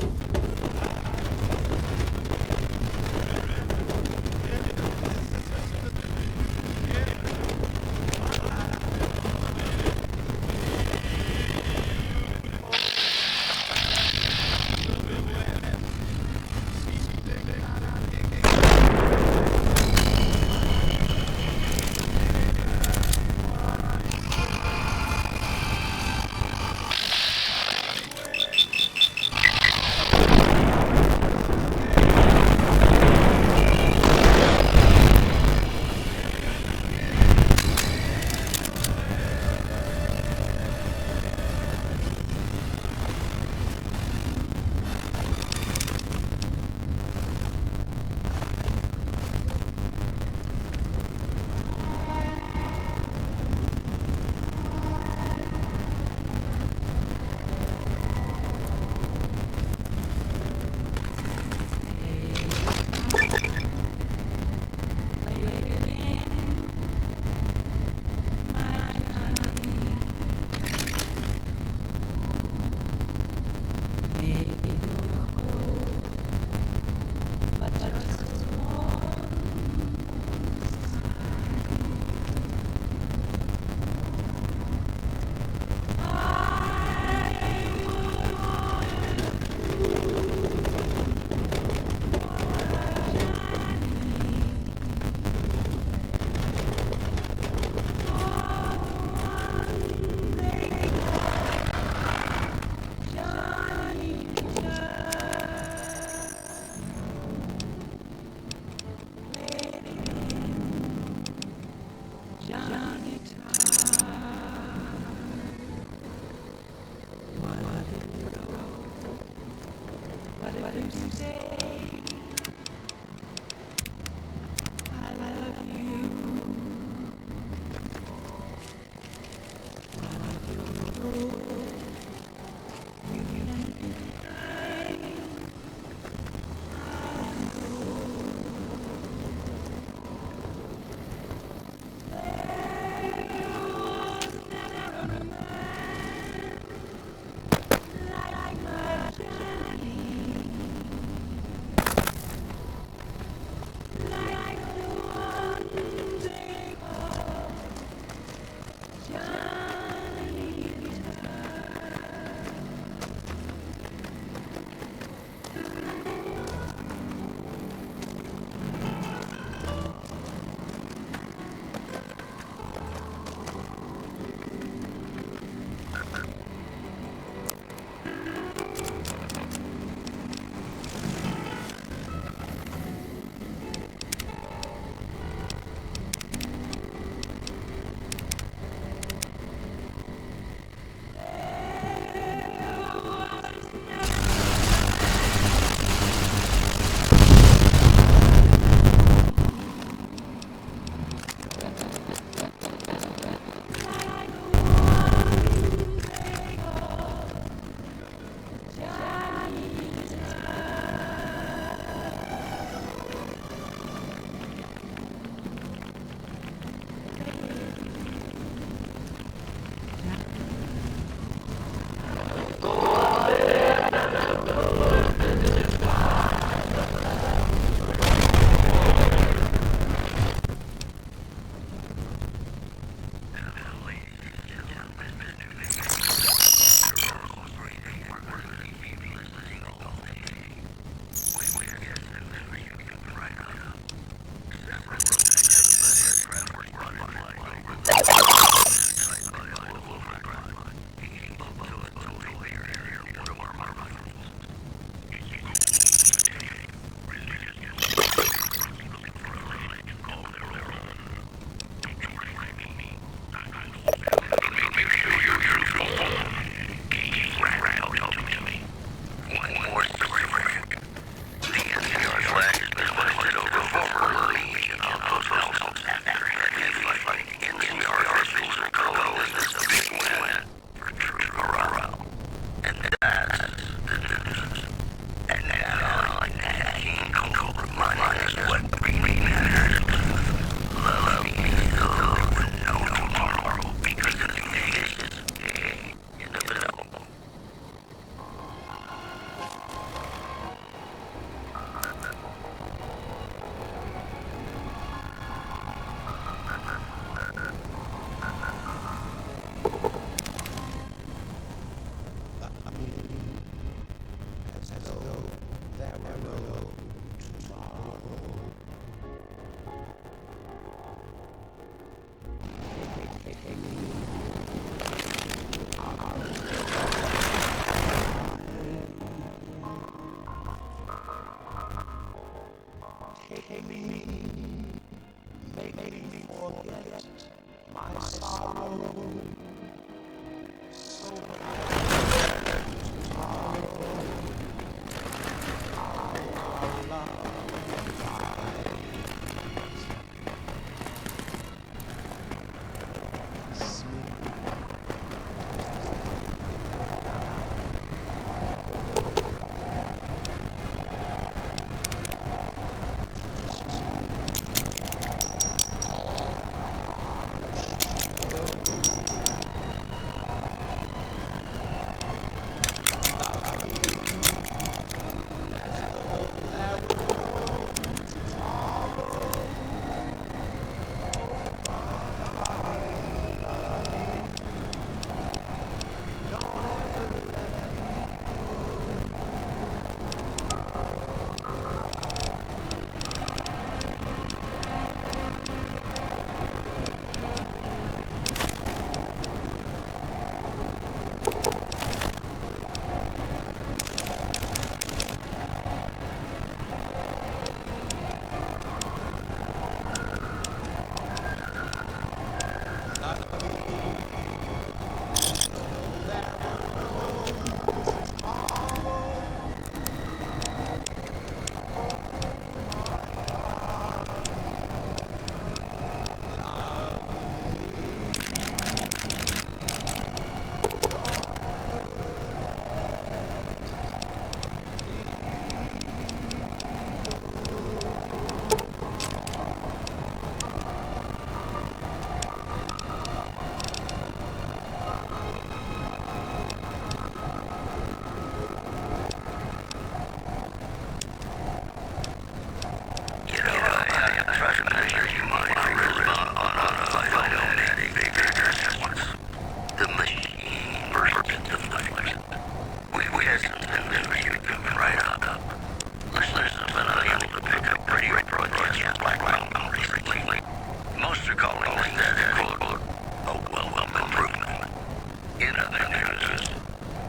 In other news,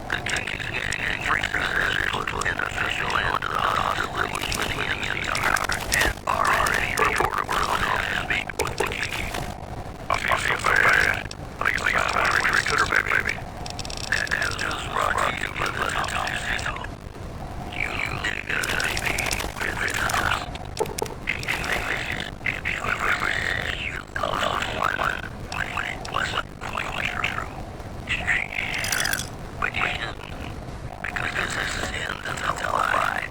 the King's Gang has put an official end to the hostilities with the NCR and already reported we're on to speak with the King. I feel bad. I think it's a victory to her, baby. That has just brought to you by the Tom Signal. You dig a baby with the Tom. You lost one when it wasn't quite true. Yeah, but you didn't, because this is sin that's a lie.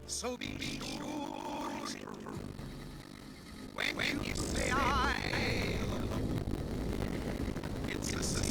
So be sure when you say I love you, it's the same.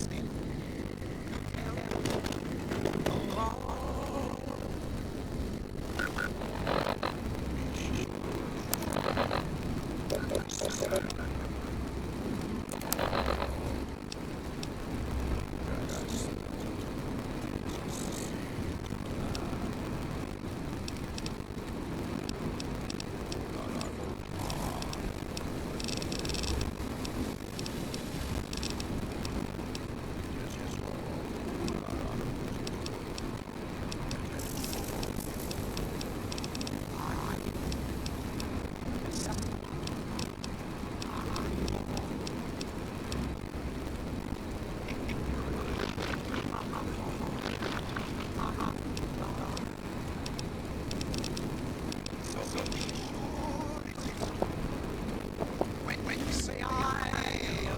When you say I love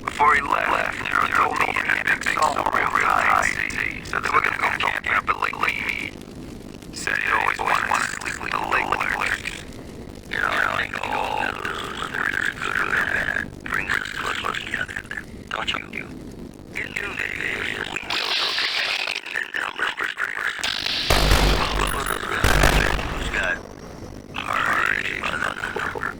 Before he left, Nero told me he had been big song real high. Said they were gonna go camping up at Lake Lee. Said he always wanted to sleep with the lake clerks. You know, I think all of those, whether they're good or bad, brings us close together. Don't you? In new days, we will go to Kane and numbers who's got heart by the number.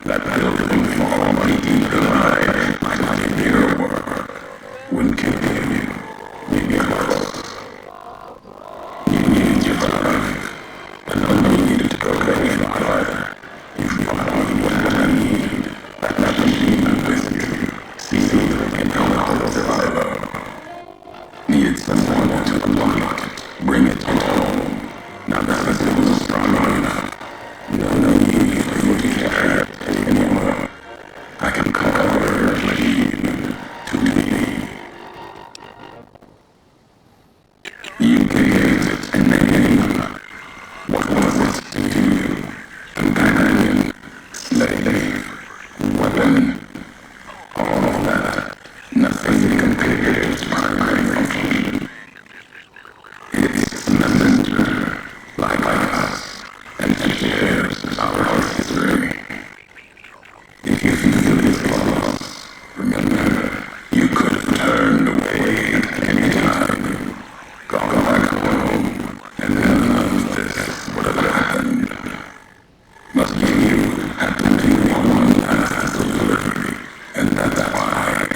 That building falling deep alive might not be your work. Nothing compares to my brain function. It's a messenger, like us, and shares our history. If you feel these loss, remember, you could have turned away at any time, gone back home, and none of this would have happened. But you had to do one last delivery, and that's why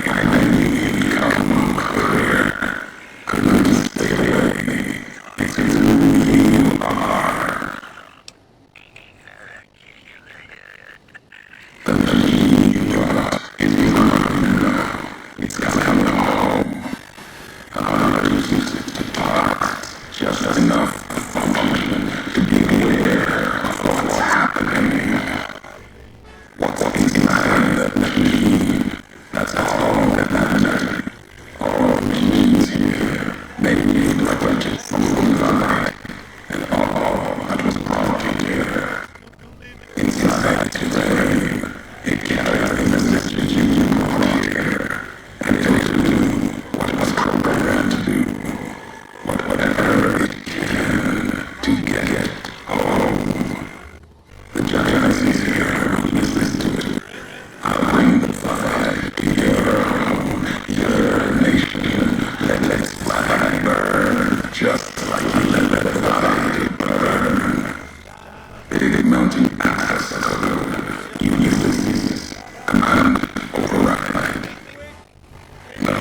I knew you'd come clear. Couldn't stay away. It's who you are. The machine you brought is mine now. It's coming home. I use it to talk, just enough to function, to be aware of what's happening. What's inside that machine? That's all that matters. All machines here, they need reflected from moonlight, and all that was brought here. Inside today, it carries the message you brought here, and it'll do what it was programmed to do. Whatever it can to get it home. The giants here will listen to it. I'll bring the flag to your home, your nation. Let its flag burn, just like you let the flag burn. Big mountain access code. Ulysses. Command override. No.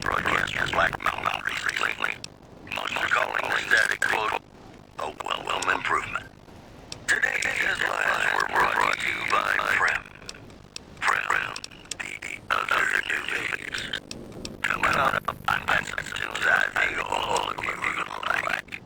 broadcast was blackmailed on recently. Most are calling the static quote a welcome improvement. Today's headlines were brought to you by Prem. Prem, the other news. Coming up, I've got some tunes I think all of you are gonna like.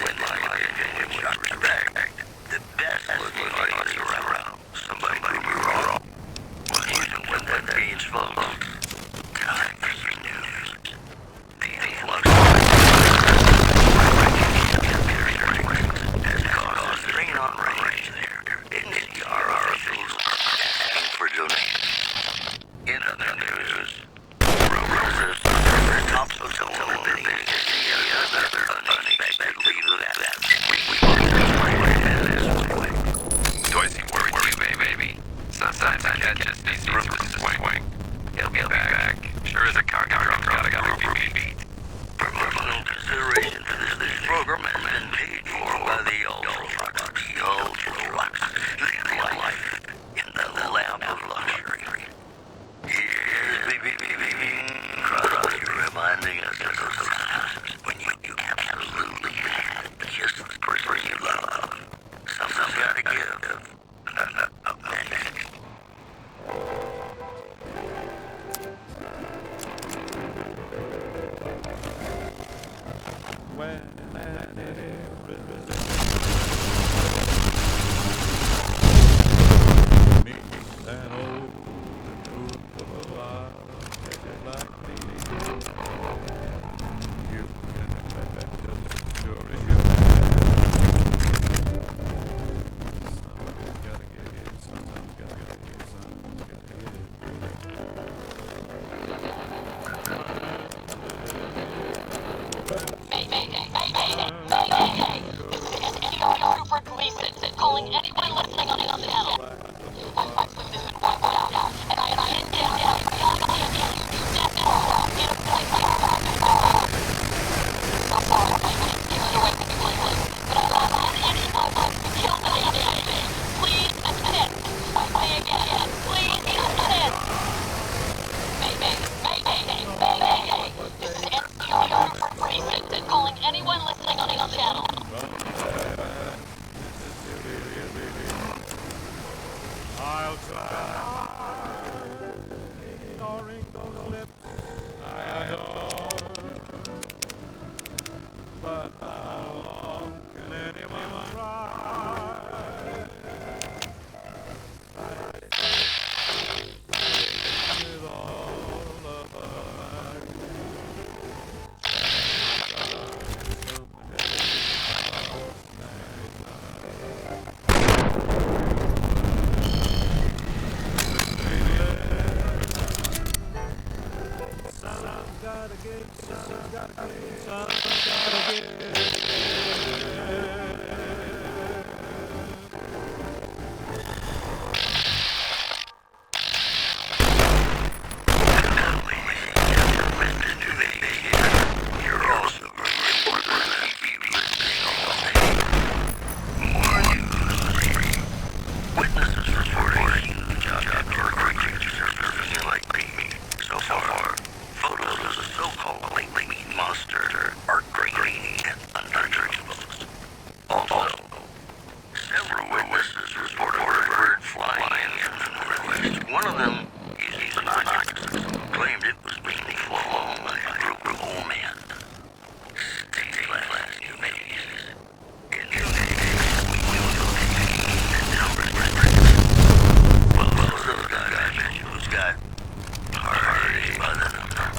in my opinion, with respect, the best looking audience around. Somebody prove me wrong. Well, you know what that means, folks. Time for some news. The influx has caused a strain on range there. NCR officials asking for donations. In other news, rumors of some top hotel bidding the other unexpected leave of that. Do I seem worried to you, baby? Sometimes I just need room to swing. He'll be back. Sure as a cock drum's got a groovy beat. Promotional consideration for this program has been paid for by the Ultralux. The Ultralux. Live your life in the lap of luxury. Here's baby, Crosby reminding us of those times when you absolutely had to kiss the person you love. Something's gotta give. Up next. Calling anyone listening on the channel. Calling anyone listening on the channel. I'll try ignoring those lips I adore. But how long can anyone try? With all of her gotta Witnesses reporting a huge object or creature surfacing like me. So far, photos of the so-called meat monster are grainy and untraceable. Also, several witnesses reported a bird flying in the northwest. One of them used binoculars, claimed it was being flown by a group of old men. These last new babies. In 2 days, we will be taking the numbers. Well, those are the guys I mentioned who's got heartache by the number.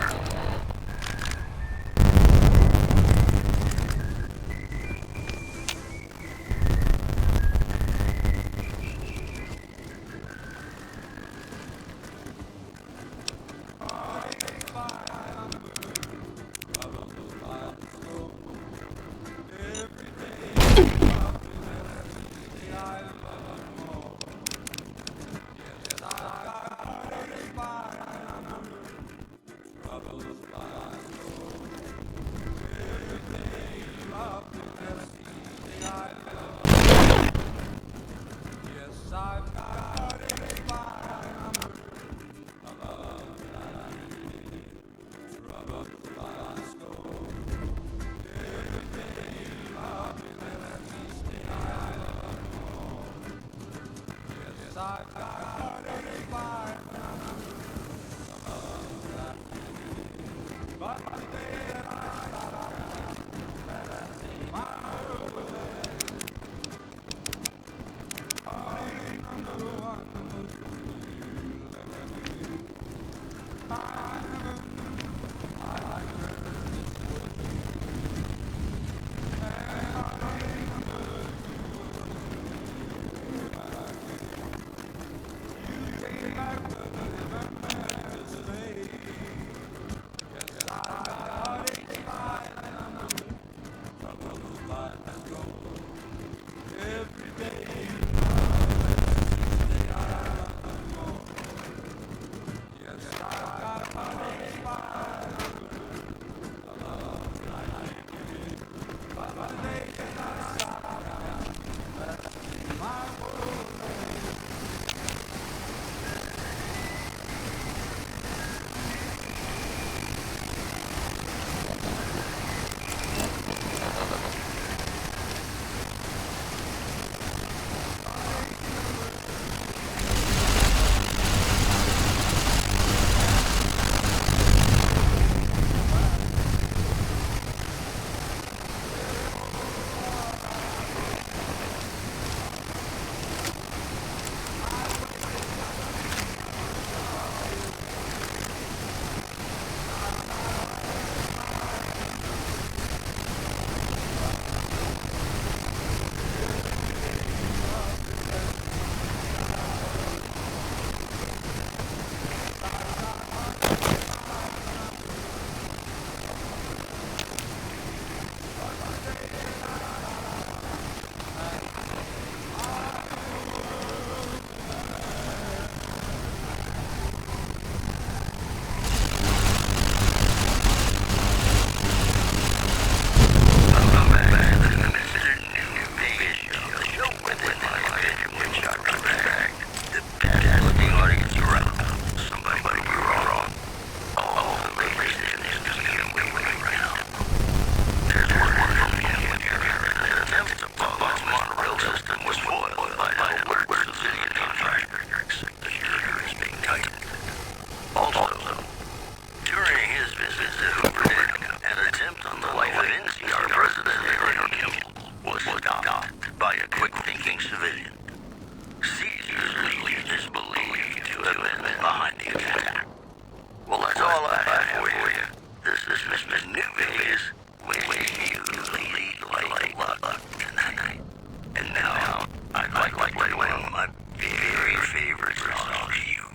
thinking civilian. Caesar is believed to have been behind the attack. Well, that's all I have for you. This is Mr. New Vegas wishing you lead like luck tonight. And now, I'd like to play one of my very favorite songs to you.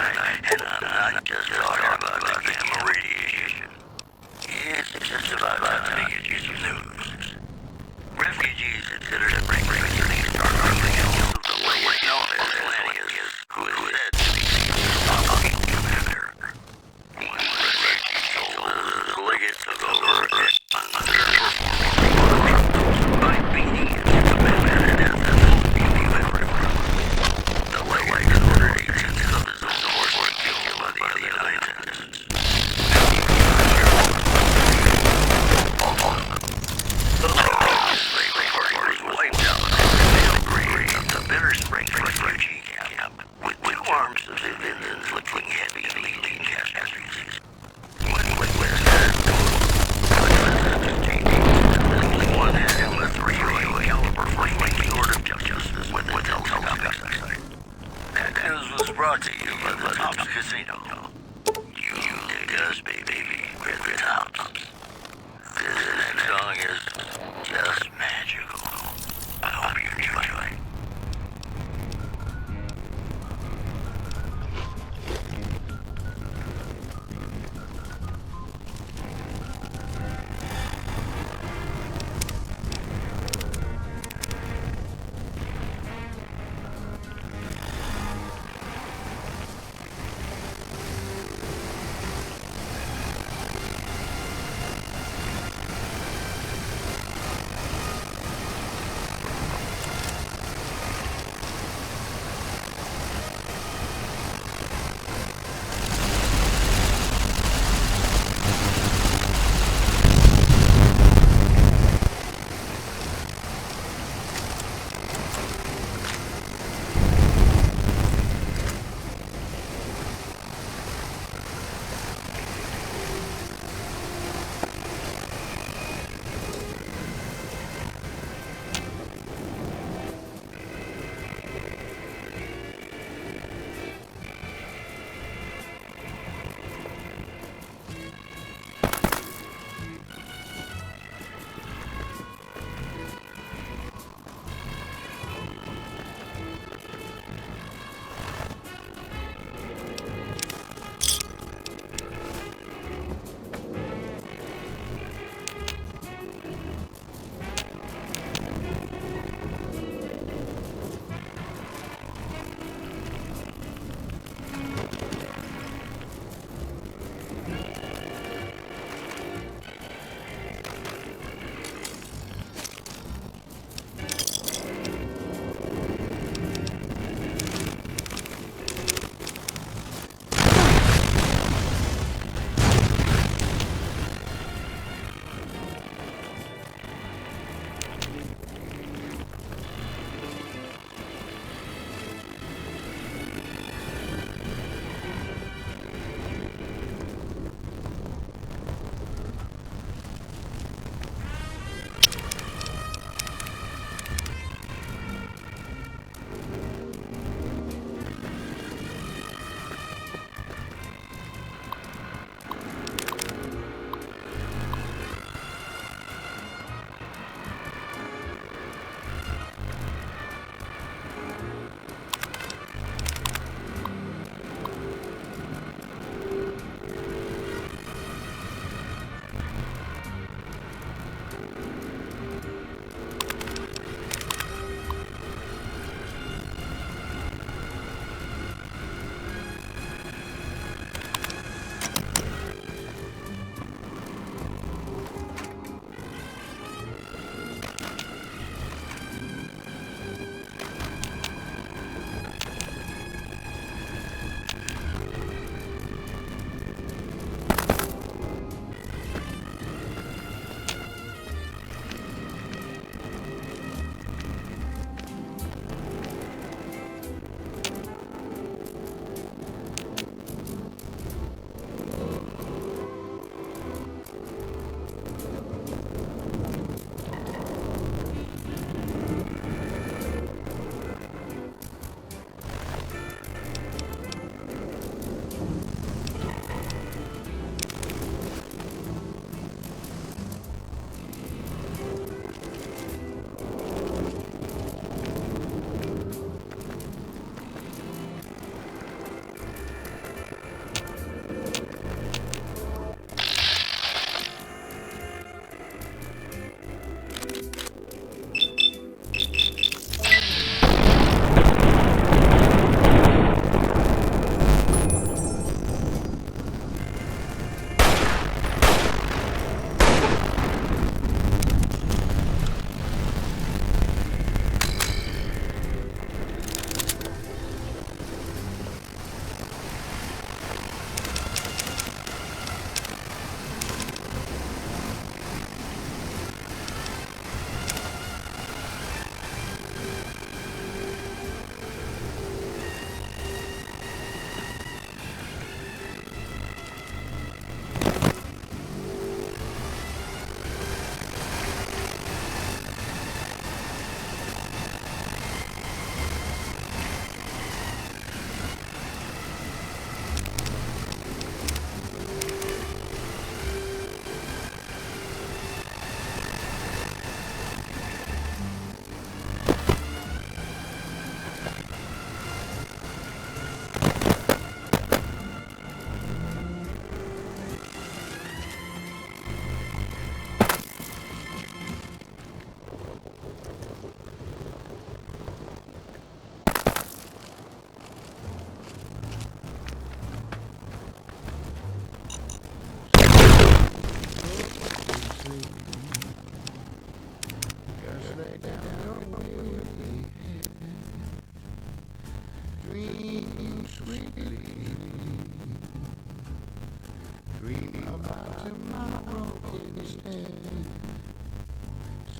And I'm not just talking about the gamma radiation. It's just about time to get you some news. Refugees consider to bring these cartels of the late known as Atlanteans, who is said to be the fucking commander. One refugee told us the Legate took over and underperformed by beating its commander to death and leaving everyone. The Legate ordered 18 of his own forces to kill by the Atlanteans. The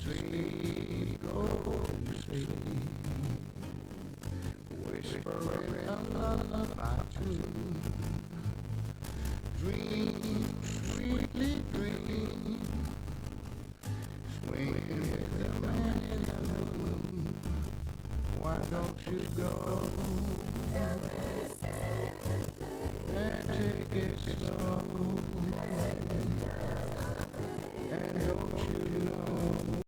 sleep, go to sleep. Whispering a lullaby tune. Dream, sweetly dream. Swinging with the man in the moon. Why don't you go and take it slow?